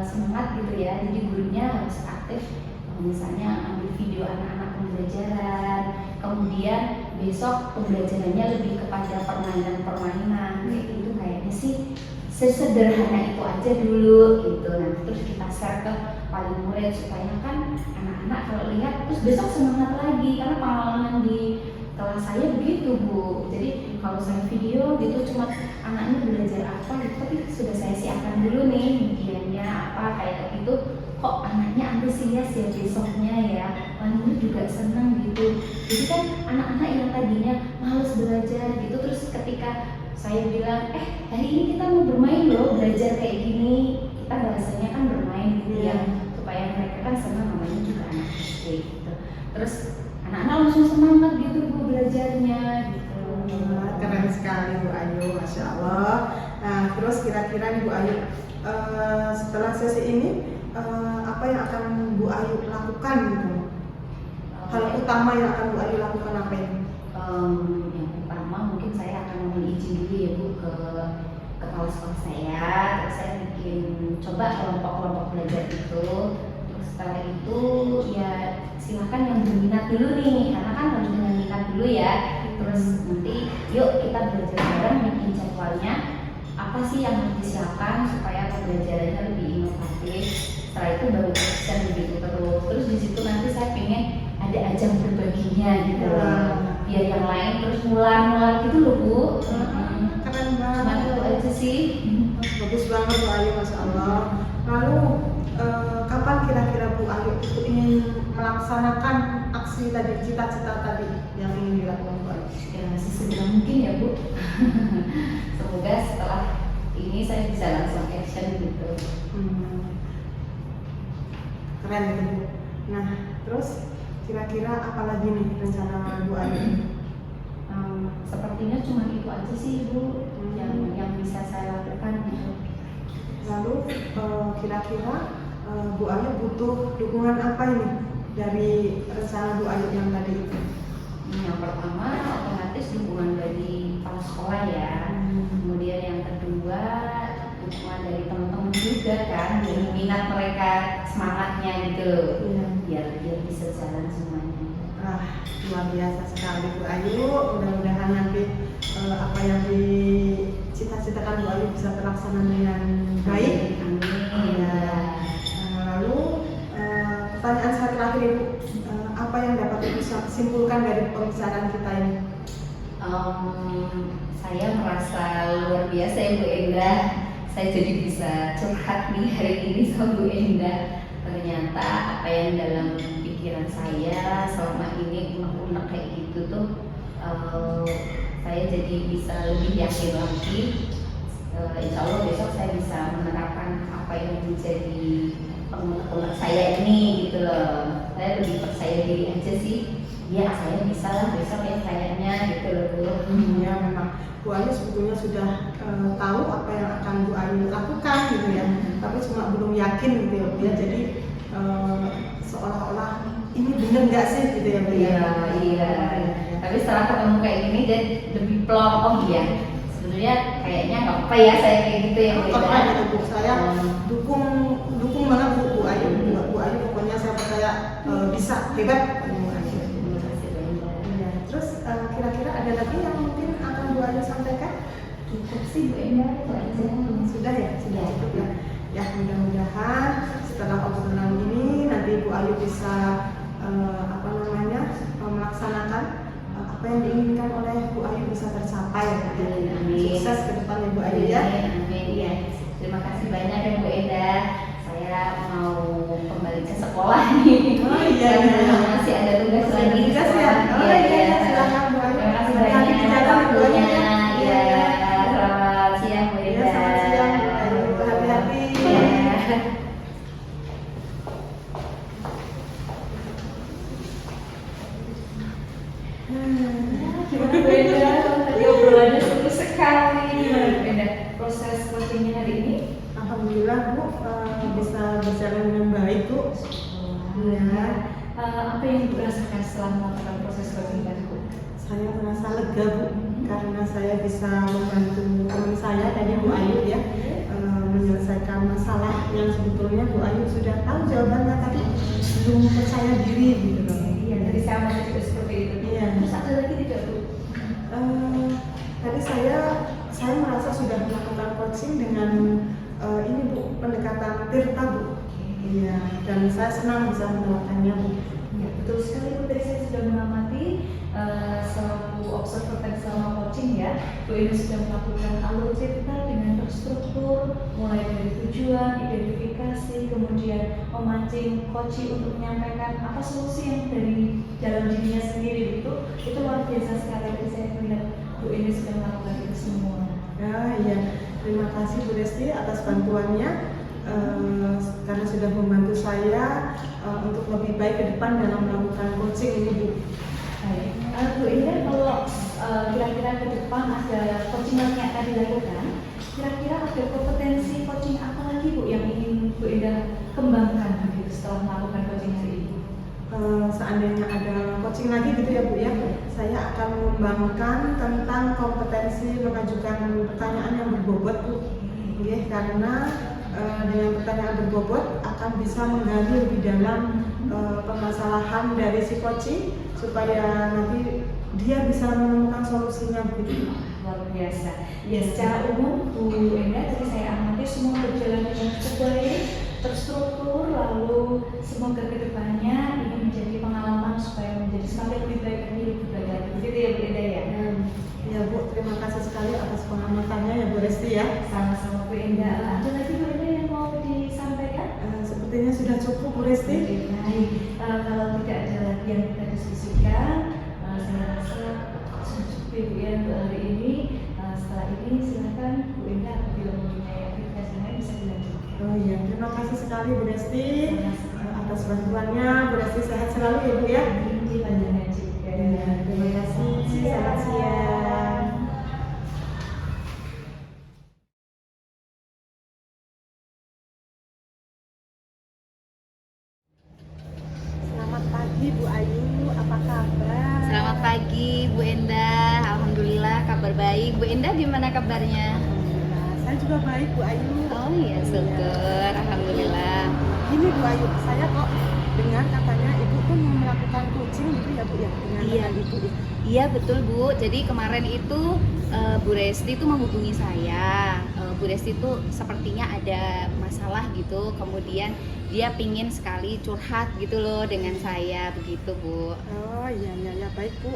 [SPEAKER 1] semangat gitu ya. Jadi gurunya harus aktif. Misalnya ambil video anak-anak pembelajaran. Kemudian besok pembelajarannya lebih kepada permainan-permainan. Kayak gitu kayaknya sih sesederhana itu aja dulu gitu. Nanti terus kita share ke wali murid supaya kan anak-anak kalau lihat terus besok semangat lagi, karena pengalaman di kelas saya begitu Bu. Jadi kalau saya video gitu cuma anaknya belajar apa gitu, tapi sudah saya siapkan dulu nih medianya apa kayak gitu, kok anaknya antusias ya besoknya ya, wali murid juga senang gitu. Jadi kan anak-anak yang tadinya males belajar gitu, terus ketika saya bilang, hari ini kita mau bermain loh, belajar kayak gini. Kita bahasanya kan bermain gitu ya, supaya mereka kan senang, namanya juga anak SD gitu. Terus anak-anak langsung semangat gitu Bu belajarnya gitu.
[SPEAKER 3] Keren sekali Bu Ayu, Masya Allah. Nah terus kira-kira nih Bu Ayu, setelah sesi ini apa yang akan Bu Ayu lakukan gitu? Hal utama yang akan Bu Ayu lakukan apa ini?
[SPEAKER 1] Yang pertama mungkin saya akan mohon izin dulu ya Bu ke kepala sekolah saya. Terus saya bikin coba kelompok-kelompok belajar itu. Terus setelah itu ya silakan yang berminat dulu nih, karena kan harus dengan minat dulu ya. Terus nanti yuk kita belajar bareng, bikin jadwalnya apa sih yang harus disiapkan supaya pembelajarannya lebih inovatif. Setelah itu baru action begitu terus. Terus di situ nanti saya pengen ada ajang berbaginya gitu loh. Biar yang lain terus nular gitu loh Bu.
[SPEAKER 3] Keren banget.
[SPEAKER 1] Cuma itu aja sih.
[SPEAKER 3] Bagus banget Bu Ayu, Masya Allah. Lalu kapan kira-kira Bu Ayu itu ingin melaksanakan aksi tadi, cita-cita tadi yang ingin dilakukan Bu Ayu?
[SPEAKER 1] Ya sesegera mungkin ya Bu. Semoga setelah ini saya bisa langsung action gitu.
[SPEAKER 3] Keren gitu. Nah terus kira-kira apa lagi nih rencana Bu Ayu?
[SPEAKER 1] Sepertinya cuma itu aja sih Bu yang bisa saya lakukan gitu.
[SPEAKER 3] Lalu kira-kira Bu Ayu butuh dukungan apa ini dari rencana Bu Ayu yang tadi itu?
[SPEAKER 1] Yang pertama otomatis dukungan dari kepala sekolah ya. Kemudian yang kedua dukungan dari teman-teman juga kan, dari minat mereka, semangatnya gitu. Biar bisa jalan semuanya.
[SPEAKER 3] Luar biasa sekali Bu Ayu. Mudah-mudahan nanti terlaksana dengan baik.
[SPEAKER 1] Amin.
[SPEAKER 3] Ya. Lalu pertanyaan saya terakhir Ibu, apa yang dapat Ibu simpulkan dari pembicaraan kita ini?
[SPEAKER 1] Saya merasa luar biasa ya Bu Endah. Saya jadi bisa curhat nih hari ini sama Bu Endah. Ternyata apa yang dalam pikiran saya selama ini unek-unek kayak gitu tuh, saya jadi bisa lebih yakin lagi. Insya Allah besok saya bisa menerapkan apa yang menjadi pengunek-unek saya ini gitu loh. Saya lebih percaya diri aja sih. Ya saya bisa lah besok ya kayaknya gitu loh Bu.
[SPEAKER 3] Ya memang Bu Ayu sebetulnya sudah tahu apa yang akan Bu Ayu lakukan gitu ya, tapi cuma belum yakin gitu ya Bu ya. Jadi seolah-olah ini bener nggak sih gitu ya Bu ya.
[SPEAKER 1] Iya. Tapi setelah ketemu kayak gini dan lebih plong, oh iya sebenarnya kayaknya nggak apa ya saya kayak gitu ya Bu.
[SPEAKER 3] Apa gitu Bu, saya dukung banget Bu Ayu. Bu Ayu pokoknya saya percaya bisa, hebat. Ya, terus kira-kira ada lagi yang mungkin akan Bu Ayu sampaikan?
[SPEAKER 1] Cukup sih Bu Endah, itu aja.
[SPEAKER 3] Sudah ya, sudah cukup ya. Ya mudah-mudahan setelah obrolan ini nanti Bu Ayu bisa melaksanakan apa yang diinginkan oleh Bu Ayu bisa tercapai.
[SPEAKER 1] Amin.
[SPEAKER 3] Sukses ke depannya Bu Ayu ya.
[SPEAKER 1] Amin ya. Terima kasih banyak ya Bu Endah. Saya mau kembali ke sekolah nih.
[SPEAKER 3] Oh iya.
[SPEAKER 1] Karena masih ada tugas
[SPEAKER 3] Masih ada
[SPEAKER 1] lagi.
[SPEAKER 3] tugas ya? Oh iya, silakan Bu Ayu.
[SPEAKER 1] Terima kasih
[SPEAKER 3] Hati-hati di
[SPEAKER 1] banyak
[SPEAKER 3] jalan, Bu Ayu.
[SPEAKER 1] waktunya. Iya. Selamat siang Bu
[SPEAKER 3] Iya,
[SPEAKER 1] Endah.
[SPEAKER 3] selamat siang Bu Ayu. Hati-hati.
[SPEAKER 1] Iya. Gimana Bu Endah? Tadi obrolannya seru sekali. Gimana Bu Endah? Proses coachingnya hari ini?
[SPEAKER 3] Alhamdulillah Bu bisa berjalan dengan baik Bu.
[SPEAKER 1] Iya. Apa yang Ibu rasakan setelah melakukan proses coaching tadi Bu?
[SPEAKER 3] Saya merasa lega Bu karena saya bisa membantu teman saya tadi Bu Ayu ya menyelesaikan masalah yang sebetulnya Bu Ayu sudah tahu jawabannya tapi belum percaya diri gitu loh.
[SPEAKER 1] Iya, dari sama juga seperti itu.
[SPEAKER 3] Iya.
[SPEAKER 1] Terus ada lagi tidak Bu?
[SPEAKER 3] Tadi saya merasa sudah melakukan coaching dengan ini Bu, pendekatan Tirta Bu. Iya, dan saya senang bisa melakukannya Bu.
[SPEAKER 1] Ya, betul sekali Bu. Tadi saya sudah mengamati selaku observer tadi selama coaching ya. Bu Endah sudah melakukan alur cerita dengan terstruktur, mulai dari tujuan, identifikasi, kemudian memancing coaching untuk menyampaikan apa solusi yang dari dalam dirinya sendiri itu luar biasa sekali. Tadi saya melihat Bu Endah sudah melakukan itu semua.
[SPEAKER 3] Ya, iya. Terima kasih Bu Resti atas bantuannya karena sudah membantu saya untuk lebih baik ke depan dalam melakukan coaching ini Bu.
[SPEAKER 1] Baik, Bu Endah kalau kira-kira ke depan ada coaching lagi yang akan dilakukan, kira-kira ada kompetensi coaching apa lagi Bu yang ingin Bu Endah kembangkan gitu setelah melakukan coaching hari ini?
[SPEAKER 3] Seandainya ada coaching lagi gitu ya Bu ya, saya akan mengembangkan tentang kompetensi mengajukan pertanyaan yang berbobot Bu. Ya, karena dengan pertanyaan berbobot akan bisa menggali lebih dalam permasalahan dari si coaching supaya nanti dia bisa menemukan solusinya begitu.
[SPEAKER 1] Luar biasa. Ya secara umum Bu Endah tadi saya amati semua berjalan dengan cukup baik, terstruktur, lalu semoga kedepannya ini menjadi pengalaman supaya menjadi semakin lebih baik dan lebih baik. Begitu ya Bu Endah ya.
[SPEAKER 3] Ya Bu, terima kasih sekali atas pengamatannya ya Bu Resti ya.
[SPEAKER 1] Sama-sama Bu Endah. Ada lagi Bu Endah yang mau disampaikan?
[SPEAKER 3] Sepertinya sudah cukup Bu Resti.
[SPEAKER 1] Baik, kalau tidak ada lagi yang kita diskusikan, saya rasa cukup Bu ya untuk hari ini. Setelah ini silakan Bu Endah apabila mempunyai aktivitas yang lain bisa dilanjutkan.
[SPEAKER 3] Oh iya, terima kasih sekali Bu Resti atas bantuannya. Bu Resti sehat selalu ya Bu ya.
[SPEAKER 1] Ini panjangnya juga.
[SPEAKER 3] Terima kasih. Selamat siang. Selamat pagi Bu Ayu, apa kabar?
[SPEAKER 1] Selamat pagi Bu Endah. Alhamdulillah kabar baik. Bu Endah gimana kabarnya?
[SPEAKER 3] Alhamdulillah, saya juga baik Bu Ayu.
[SPEAKER 1] Oh iya, syukur. Alhamdulillah.
[SPEAKER 3] Ini Bu Ayu, saya kok dengar katanya Ibu pun mau melakukan melakukan coaching gitu ya Bu ya dengan
[SPEAKER 1] Iya.
[SPEAKER 3] rekan Ibu ya.
[SPEAKER 1] Iya betul Bu, jadi kemarin itu Bu Resti itu menghubungi saya. Bu Resti itu sepertinya ada masalah gitu, kemudian dia pingin sekali curhat gitu loh dengan saya, begitu Bu.
[SPEAKER 3] Oh iya ya baik Bu.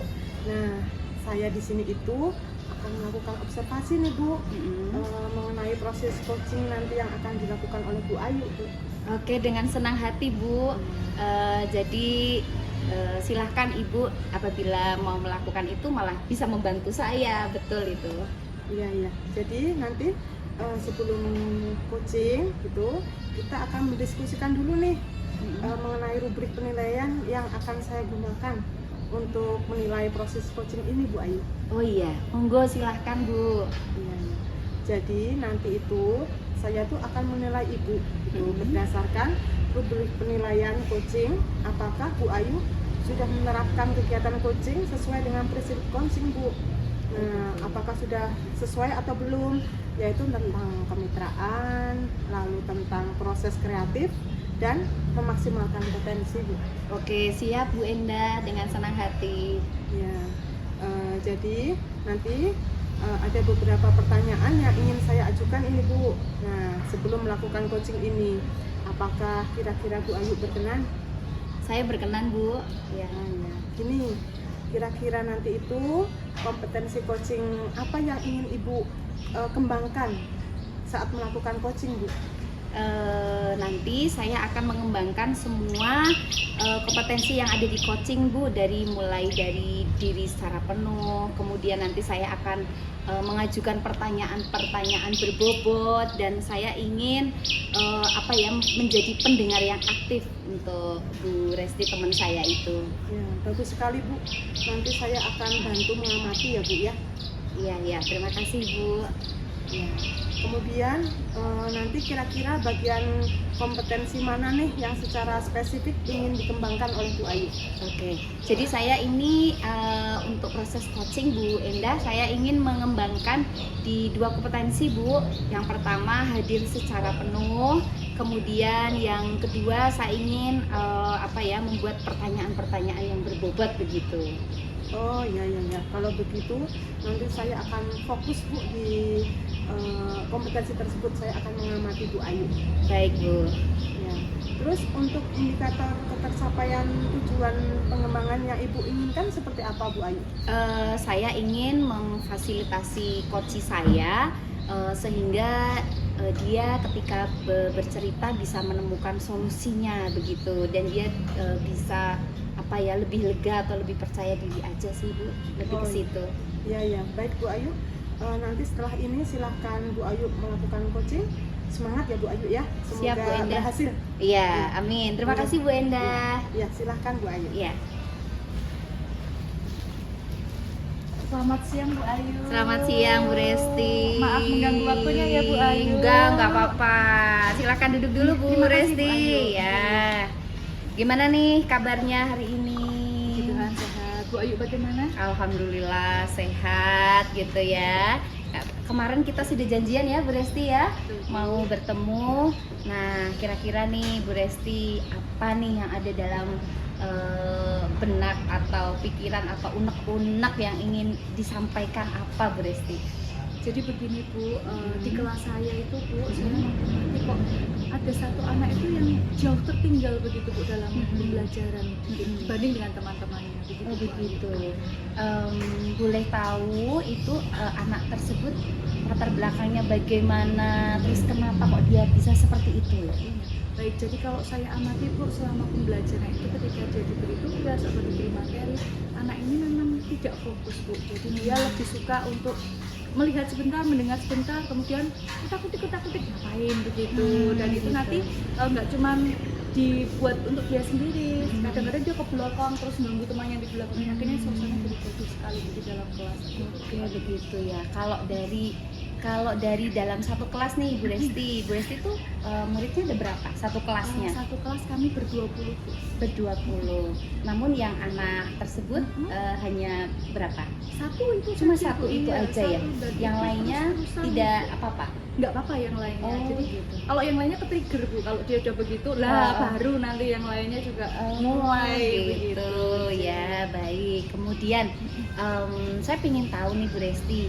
[SPEAKER 3] Nah saya di sini itu akan melakukan observasi nih Bu mengenai proses coaching nanti yang akan dilakukan oleh Bu Ayu Bu.
[SPEAKER 1] Oke, dengan senang hati Bu. Jadi silahkan Ibu apabila mau melakukan itu malah bisa membantu saya, betul itu.
[SPEAKER 3] Iya. Jadi nanti sebelum coaching gitu kita akan mendiskusikan dulu nih mengenai rubrik penilaian yang akan saya gunakan untuk menilai proses coaching ini Bu Ayu.
[SPEAKER 1] Oh iya, monggo silahkan Bu.
[SPEAKER 3] Iya. Jadi nanti itu saya tuh akan menilai Ibu gitu, berdasarkan rubrik penilaian coaching. Apakah Bu Ayu sudah menerapkan kegiatan coaching sesuai dengan prinsip coaching Bu? Nah, apakah sudah sesuai atau belum? Yaitu tentang kemitraan, lalu tentang proses kreatif dan memaksimalkan potensi Bu.
[SPEAKER 1] Oke, siap Bu Endah, dengan senang hati.
[SPEAKER 3] Ya, jadi nanti ada beberapa pertanyaan yang ingin saya ajukan ini Bu. Nah, sebelum melakukan coaching ini, apakah kira-kira Bu Ayu berkenan?
[SPEAKER 1] Saya berkenan Bu. Ya.
[SPEAKER 3] Ya. Gini, kira-kira nanti itu kompetensi coaching apa yang ingin Ibu kembangkan saat melakukan coaching Bu?
[SPEAKER 1] Nanti saya akan mengembangkan semua kompetensi yang ada di coaching Bu, mulai dari diri secara penuh, kemudian nanti saya akan mengajukan pertanyaan-pertanyaan berbobot, dan saya ingin menjadi pendengar yang aktif untuk Bu Resti, teman saya itu.
[SPEAKER 3] Ya, bagus sekali Bu. Nanti saya akan bantu mengamati ya Bu ya.
[SPEAKER 1] Iya, terima kasih Bu.
[SPEAKER 3] Ya. Kemudian nanti kira-kira bagian kompetensi mana nih yang secara spesifik ingin dikembangkan oleh Bu Ayu?
[SPEAKER 1] Oke, jadi saya ini untuk proses coaching Bu Endah, saya ingin mengembangkan di 2 kompetensi Bu. Yang pertama hadir secara penuh, kemudian yang kedua saya ingin membuat pertanyaan-pertanyaan yang berbobot begitu.
[SPEAKER 3] Oh ya. Kalau begitu nanti saya akan fokus Bu di kompetensi tersebut. Saya akan mengamati Bu Ayu.
[SPEAKER 1] Baik Bu.
[SPEAKER 3] Ya. Terus untuk indikator ketercapaian tujuan pengembangan yang Ibu inginkan seperti apa Bu Ayu?
[SPEAKER 1] Saya ingin memfasilitasi coach saya sehingga dia ketika bercerita bisa menemukan solusinya begitu, dan dia bisa lebih lega atau lebih percaya diri aja sih Bu, lebih ke situ.
[SPEAKER 3] Ya, baik Bu Ayu. Nanti setelah ini silahkan Bu Ayu melakukan coaching. Semangat ya Bu Ayu ya. Semoga
[SPEAKER 1] Siap Bu Endah.
[SPEAKER 3] berhasil.
[SPEAKER 1] Iya, amin. Terima kasih Bu Endah.
[SPEAKER 3] Ya, silahkan Bu Ayu.
[SPEAKER 1] Iya.
[SPEAKER 2] Selamat siang Bu Ayu.
[SPEAKER 1] Selamat siang Bu Resti.
[SPEAKER 2] Maaf mengganggu waktunya ya Bu Ayu.
[SPEAKER 1] Enggak apa-apa. Silakan duduk dulu Bu
[SPEAKER 2] Terima kasih,
[SPEAKER 1] Resti.
[SPEAKER 2] Bu Ayu.
[SPEAKER 1] Ya. Gimana nih kabarnya hari ini?
[SPEAKER 2] Puji Tuhan sehat. Bu Ayu bagaimana?
[SPEAKER 1] Alhamdulillah sehat gitu ya. Kemarin kita sudah janjian ya Bu Resti ya, mau bertemu. Nah, kira-kira nih Bu Resti, apa nih yang ada dalam benak atau pikiran atau unek-unek yang ingin disampaikan apa Bu Resti?
[SPEAKER 2] Jadi begini Bu, di kelas saya itu Bu, saya mengamati kok ada satu anak itu yang jauh tertinggal begitu Bu dalam pembelajaran dibanding dengan teman-temannya begitu.
[SPEAKER 1] Oh begitu. Boleh tahu itu anak tersebut latar belakangnya bagaimana, terus kenapa kok dia bisa seperti itu?
[SPEAKER 2] Baik, jadi kalau saya amati Bu selama pembelajaran itu ketika dia diberi tugas atau diberi materi, anak ini memang tidak fokus Bu. Jadi dia lebih suka untuk melihat sebentar, mendengar sebentar, kemudian kutak-kutik ngapain begitu. Dan itu nanti nggak cuma dibuat untuk dia sendiri, kadang-kadang dia ke belakang terus mengganggu temannya di belakang. Akhirnya suasana jadi bagus sekali di dalam kelas.
[SPEAKER 1] Oke begitu ya. Kalau dari Kalau dari dalam satu kelas nih Bu Resti tuh muridnya ada berapa? Satu kelasnya?
[SPEAKER 2] Satu kelas kami ber-20 Bu.
[SPEAKER 1] Ber-20. Namun yang anak tersebut hanya berapa?
[SPEAKER 2] Satu itu
[SPEAKER 1] Cuma
[SPEAKER 2] saja,
[SPEAKER 1] satu
[SPEAKER 2] Bu.
[SPEAKER 1] itu
[SPEAKER 2] Iya,
[SPEAKER 1] aja ya?
[SPEAKER 2] satu, dan
[SPEAKER 1] Yang
[SPEAKER 2] itu
[SPEAKER 1] lainnya
[SPEAKER 2] terus-terusan,
[SPEAKER 1] tidak
[SPEAKER 2] Bu.
[SPEAKER 1] apa-apa?
[SPEAKER 2] Nggak apa-apa yang lainnya. Jadi
[SPEAKER 1] gitu.
[SPEAKER 2] kalau yang lainnya ke-trigger Bu, kalau dia udah begitu
[SPEAKER 1] Oh.
[SPEAKER 2] lah baru nanti yang lainnya juga mulai
[SPEAKER 1] gitu
[SPEAKER 2] begitu.
[SPEAKER 1] ya, baik. Kemudian saya ingin tahu nih Bu Resti,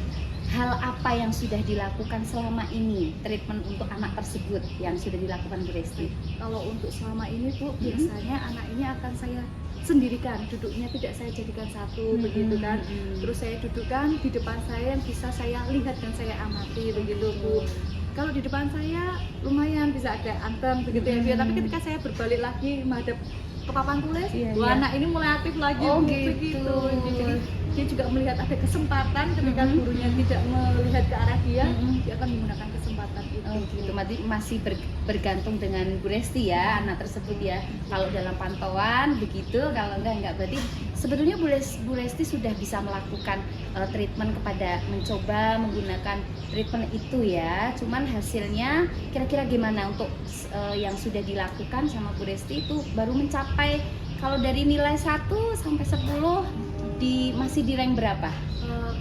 [SPEAKER 1] hal apa yang sudah dilakukan selama ini treatment untuk anak tersebut yang sudah dilakukan Bu Resti?
[SPEAKER 2] Kalau untuk selama ini Bu, biasanya anak ini akan saya sendirikan, duduknya tidak saya jadikan satu begitu kan. Terus saya dudukkan di depan saya yang bisa saya lihat dan saya amati begitu Bu. Kalau di depan saya lumayan bisa ada anteng begitu ya Bu. Tapi ketika saya berbalik lagi menghadap ke papan tulis,
[SPEAKER 1] Iya,
[SPEAKER 2] wah
[SPEAKER 1] iya.
[SPEAKER 2] anak ini mulai aktif lagi
[SPEAKER 1] Oh,
[SPEAKER 2] Bu,
[SPEAKER 1] gitu.
[SPEAKER 2] begitu. Jadi dia juga melihat ada kesempatan ketika gurunya tidak melihat ke arah dia, dia akan menggunakan kesempatan itu.
[SPEAKER 1] Oh gitu, masih bergantung dengan Bu Resti ya, anak tersebut ya. Kalau dalam pantauan begitu, kalau enggak berarti sebetulnya Bu Resti sudah bisa melakukan treatment kepada mencoba menggunakan treatment itu ya. Cuman hasilnya kira-kira gimana untuk yang sudah dilakukan sama Bu Resti itu baru mencapai, kalau dari nilai 1 sampai 10 masih di rank berapa?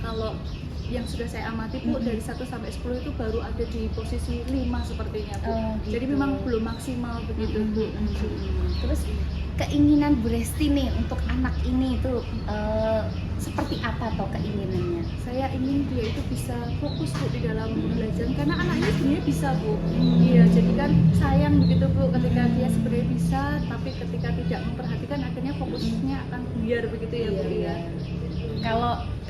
[SPEAKER 2] Kalau yang sudah saya amati Bu, dari 1 sampai 10 itu baru ada di posisi 5 sepertinya Bu.
[SPEAKER 1] Oh, gitu.
[SPEAKER 2] Jadi memang belum maksimal begitu Bu.
[SPEAKER 1] Terus keinginan Bu Resti nih untuk anak ini itu seperti apa toh keinginannya?
[SPEAKER 2] Saya ingin dia itu bisa fokus Bu di dalam belajar, karena anak ini sebenarnya bisa Bu. Iya, jadi kan sayang begitu Bu ketika dia sebenarnya bisa, tapi ketika tidak memperhatikan akhirnya fokusnya akan buyar begitu ya Bu ya.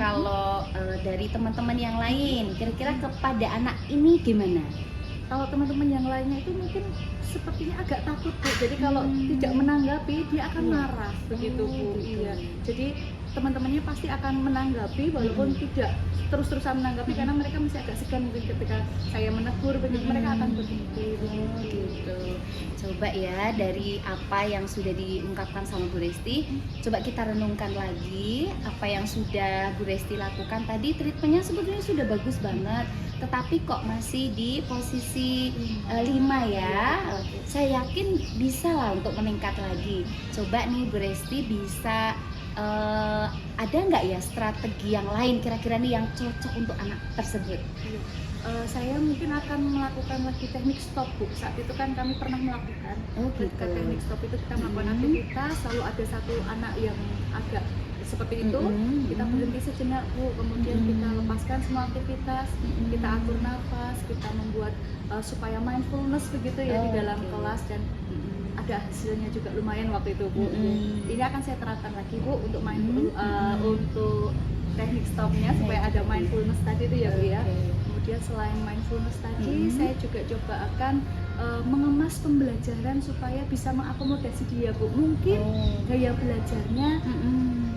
[SPEAKER 1] Kalau dari teman-teman yang lain, kira-kira kepada anak ini gimana?
[SPEAKER 2] Kalau teman-teman yang lainnya itu mungkin sepertinya agak takut Bu. Jadi kalau tidak menanggapi dia akan marah begitu Bu.
[SPEAKER 1] Gitu.
[SPEAKER 2] Iya. Jadi teman-temannya pasti akan menanggapi walaupun tidak terus-terusan menanggapi, karena mereka masih agak segan mungkin ketika saya menegur begitu, mereka akan berhenti
[SPEAKER 1] Gitu. Coba ya dari apa yang sudah diungkapkan sama Bu Resti, coba kita renungkan lagi apa yang sudah Bu Resti lakukan tadi. Treatmentnya sebetulnya sudah bagus banget, tetapi kok masih di posisi 5 ya. Saya yakin bisa lah untuk meningkat lagi. Coba nih Bu Resti bisa ada nggak ya strategi yang lain kira-kira nih yang cocok untuk anak tersebut?
[SPEAKER 2] Saya mungkin akan melakukan lagi teknik stop Bu. Saat itu kan kami pernah melakukan ketika teknik stop itu kita melakukan aktivitas, selalu ada satu anak yang agak seperti itu, kita berhenti sejenak Bu, kemudian kita lepaskan semua aktivitas, kita atur nafas, kita membuat supaya mindfulness begitu ya di dalam kelas, dan ada hasilnya juga lumayan waktu itu Bu. Ini akan saya terapkan lagi Bu untuk untuk teknik stopnya supaya ada mindfulness tadi itu ya Bu ya. Kemudian selain mindfulness tadi, saya juga coba akan mengemas pembelajaran supaya bisa mengakomodasi dia Bu. Mungkin gaya belajarnya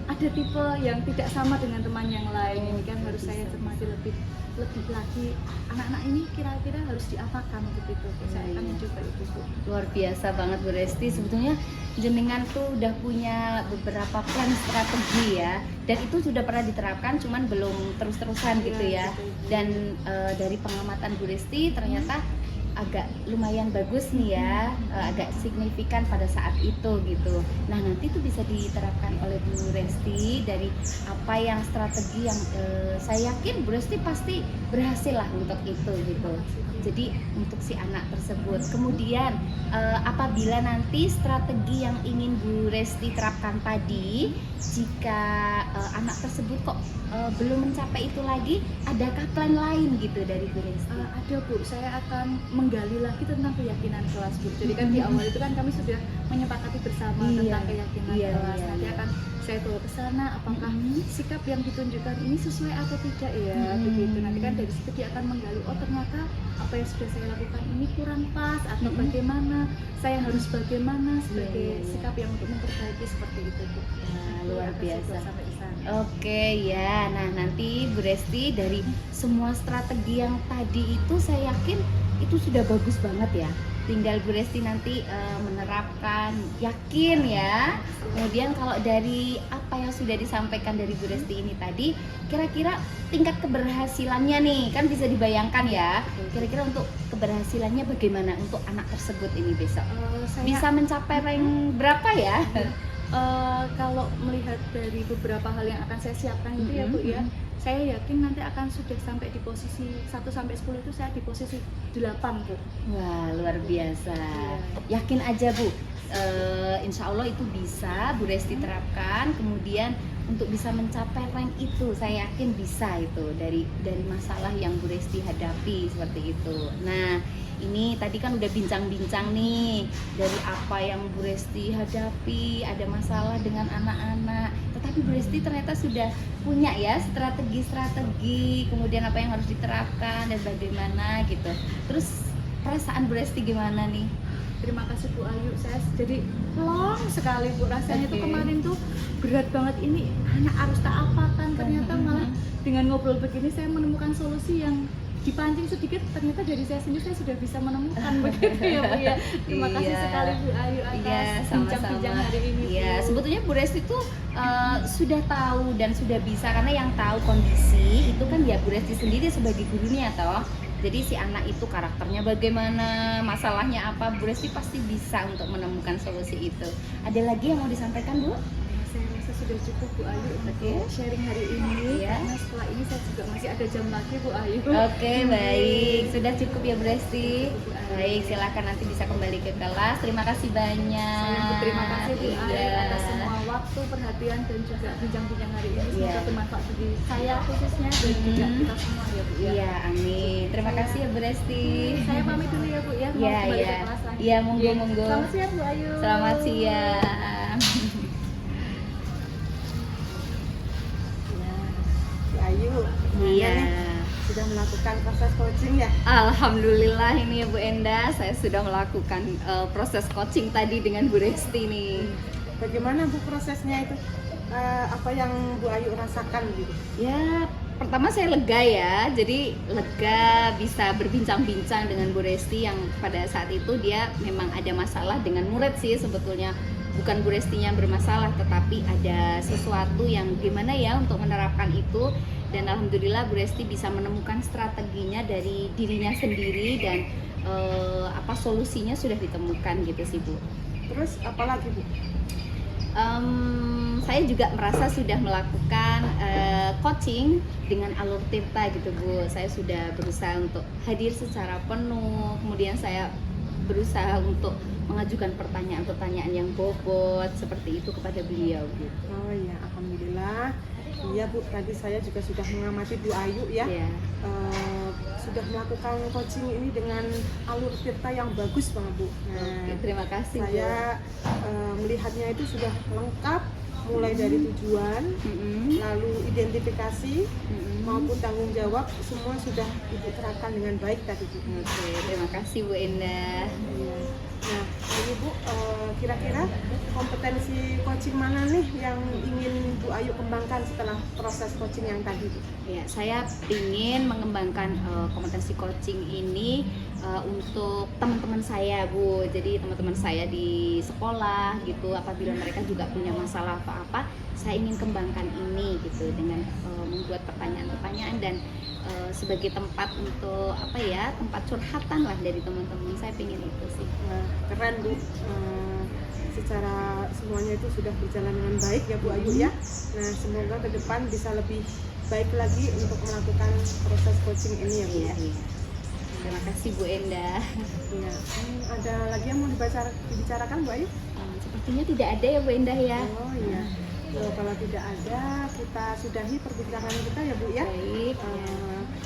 [SPEAKER 2] ada tipe yang tidak sama dengan teman yang lain. Ini kan harus saya cermati lebih lagi, anak-anak ini kira-kira harus diapakan begitu. Saya akan mencoba itu Bu.
[SPEAKER 1] Luar biasa banget Bu Resti, sebetulnya jenengan tuh udah punya beberapa plan strategi ya, dan itu sudah pernah diterapkan cuman belum terus-terusan gitu ya. Dan dari pengamatan Bu Resti ternyata agak lumayan bagus nih ya, agak signifikan pada saat itu gitu. Nah nanti tuh bisa diterapkan oleh Bu Resti dari apa yang strategi yang saya yakin Bu Resti pasti berhasil lah untuk itu gitu. Jadi untuk si anak tersebut. Kemudian apabila nanti strategi yang ingin Bu Resti terapkan tadi, jika anak tersebut kok belum mencapai itu lagi, adakah plan lain gitu dari Bu Resti?
[SPEAKER 2] Ada Bu, saya akan menggali lagi tentang keyakinan kelas Bu. Jadi kan di awal itu kan kami sudah menyepakati bersama tentang keyakinan kelas. Nanti akan saya bawa ke sana, apakah sikap yang ditunjukkan ini sesuai atau tidak ya begitu. Nanti kan dari situ dia akan menggali, oh ternyata apa yang sudah saya lakukan ini kurang pas atau bagaimana, saya harus bagaimana sebagai sikap yang untuk memperbaiki seperti itu Bu.
[SPEAKER 1] Luar biasa.
[SPEAKER 2] Sampai di sana.
[SPEAKER 1] Oke ya, nah nanti Bu Resti dari semua strategi yang tadi itu saya yakin itu sudah bagus banget ya. tinggal Bu Resti nanti menerapkan, yakin ya. Kemudian kalau dari apa yang sudah disampaikan dari Bu Resti ini tadi, kira-kira tingkat keberhasilannya nih, kan bisa dibayangkan ya, kira-kira untuk keberhasilannya bagaimana untuk anak tersebut ini besok? Bisa mencapai rank berapa ya?
[SPEAKER 2] Kalau melihat dari beberapa hal yang akan saya siapkan itu ya Bu ya, saya yakin nanti akan sudah sampai di posisi 1 sampai 10 itu saya di posisi 8 Bu.
[SPEAKER 1] Wah, luar biasa. Yakin aja Bu, insya Allah itu bisa Bu Resti terapkan. Kemudian untuk bisa mencapai rank itu, saya yakin bisa itu dari masalah yang Bu Resti hadapi seperti itu. Nah, ini tadi kan udah bincang-bincang nih dari apa yang Bu Resti hadapi, ada masalah dengan anak-anak. Tetapi Bu Resti ternyata sudah punya ya strategi-strategi, kemudian apa yang harus diterapkan dan bagaimana gitu. Terus perasaan Bu Resti gimana nih?
[SPEAKER 2] Terima kasih Bu Ayu, saya jadi long sekali Bu, rasanya tuh kemarin tuh berat banget, ini anak harus tak apakan, ternyata malah dengan ngobrol begini saya menemukan solusi yang dipancing sedikit, ternyata dari saya sendiri saya sudah bisa menemukan begitu ya Bu ya. Terima kasih sekali Bu Ayu atas bincang-bincang hari ini.
[SPEAKER 1] Iya, sebetulnya Bu Resti tuh sudah tahu dan sudah bisa, karena yang tahu kondisi itu kan ya Bu Resti sendiri sebagai gurunya toh. Jadi si anak itu karakternya bagaimana, masalahnya apa, Bu Resti pasti bisa untuk menemukan solusi itu. Ada lagi yang mau disampaikan Bu?
[SPEAKER 2] Saya rasa sudah cukup Bu Ayu untuk sharing hari ini, karena setelah ini saya juga masih ada jam lagi Bu Ayu.
[SPEAKER 1] Oke, baik, sudah cukup ya Bu Resti. Baik, silakan nanti bisa kembali ke kelas. Terima kasih banyak.
[SPEAKER 2] Saya berterima kasih Bu Ayu atas semua waktu, perhatian dan juga bincang-bincang hari ini. Semoga bermanfaat bagi saya khususnya dan juga kita semua ya Bu ya.
[SPEAKER 1] Iya, amin. Terima kasih ya Bu Resti.
[SPEAKER 2] Saya pamit dulu ya Bu ya. Mau kembali ke kelas lagi.
[SPEAKER 1] Iya, monggo.
[SPEAKER 2] Selamat siang Bu Ayu.
[SPEAKER 1] Selamat siang.
[SPEAKER 3] Ayu,
[SPEAKER 1] Iya.
[SPEAKER 3] sudah melakukan proses coaching ya?
[SPEAKER 1] Alhamdulillah ini ya Bu Enda, saya sudah melakukan proses coaching tadi dengan Bu Resti nih.
[SPEAKER 3] Bagaimana Bu prosesnya itu? Apa yang Bu Ayu rasakan gitu?
[SPEAKER 1] Ya, pertama saya lega ya, jadi lega bisa berbincang-bincang dengan Bu Resti yang pada saat itu dia memang ada masalah dengan murid sih sebetulnya. Bukan Bu Restinya bermasalah, tetapi ada sesuatu yang gimana ya untuk menerapkan itu. Dan alhamdulillah Bu Resti bisa menemukan strateginya dari dirinya sendiri dan solusinya sudah ditemukan gitu sih Bu.
[SPEAKER 3] Terus apalagi Bu?
[SPEAKER 1] Saya juga merasa sudah melakukan coaching dengan alur tirta gitu Bu. Saya sudah berusaha untuk hadir secara penuh, kemudian saya berusaha untuk mengajukan pertanyaan-pertanyaan yang bobot seperti itu kepada beliau gitu.
[SPEAKER 3] Oh ya, alhamdulillah. Iya Bu, tadi saya juga sudah mengamati Bu Ayu ya. Sudah melakukan coaching ini dengan alur tirta yang bagus banget Bu. Nah,
[SPEAKER 1] terima kasih
[SPEAKER 3] saya melihatnya itu sudah lengkap, mulai dari tujuan, lalu identifikasi, maupun tanggung jawab, semua sudah Ibu terapkan dengan baik tadi Bu.
[SPEAKER 1] Oke, terima kasih Bu Endah.
[SPEAKER 3] Nah, ini Bu, kira-kira kompetensi coaching mana nih yang ingin Bu Ayu kembangkan setelah proses coaching yang tadi Bu?
[SPEAKER 1] Ya, saya ingin mengembangkan kompetensi coaching ini untuk teman-teman saya Bu. Jadi teman-teman saya di sekolah gitu, apabila mereka juga punya masalah apa-apa, saya ingin kembangkan ini gitu dengan membuat pertanyaan-pertanyaan dan sebagai tempat untuk tempat curhatan lah dari teman-teman. Saya pengen itu sih.
[SPEAKER 3] Nah, keren Bu. Secara semuanya itu sudah berjalan dengan baik ya Bu Ayu ya. Nah, semoga ke depan bisa lebih baik lagi untuk melakukan proses coaching ini ya Bu ya.
[SPEAKER 1] Terima kasih Bu Endah.
[SPEAKER 3] Ya. Ada lagi yang mau dibicarakan Bu Ayu?
[SPEAKER 1] Sepertinya tidak ada ya Bu Endah ya.
[SPEAKER 3] Oh iya. Kalau tidak ada, kita sudahi perbincangan kita ya Bu ya.
[SPEAKER 1] Baik.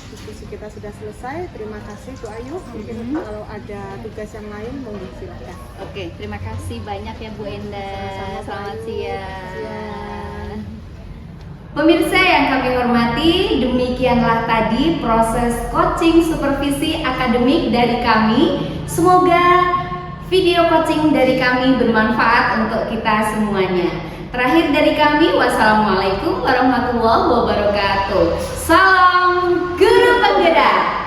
[SPEAKER 3] Diskusi kita sudah selesai. Terima kasih Bu Ayu. Mungkin kalau ada tugas yang lain monggo silakan.
[SPEAKER 1] Oke, terima kasih banyak ya Bu Endah.
[SPEAKER 3] Sama-sama,
[SPEAKER 1] Selamat
[SPEAKER 3] Bu Ayu.
[SPEAKER 1] siang. Pemirsa yang kami hormati, demikianlah tadi proses coaching supervisi akademik dari kami. Semoga video coaching dari kami bermanfaat untuk kita semuanya. Terakhir dari kami, wassalamualaikum warahmatullahi wabarakatuh. Salam Guru Penggerak.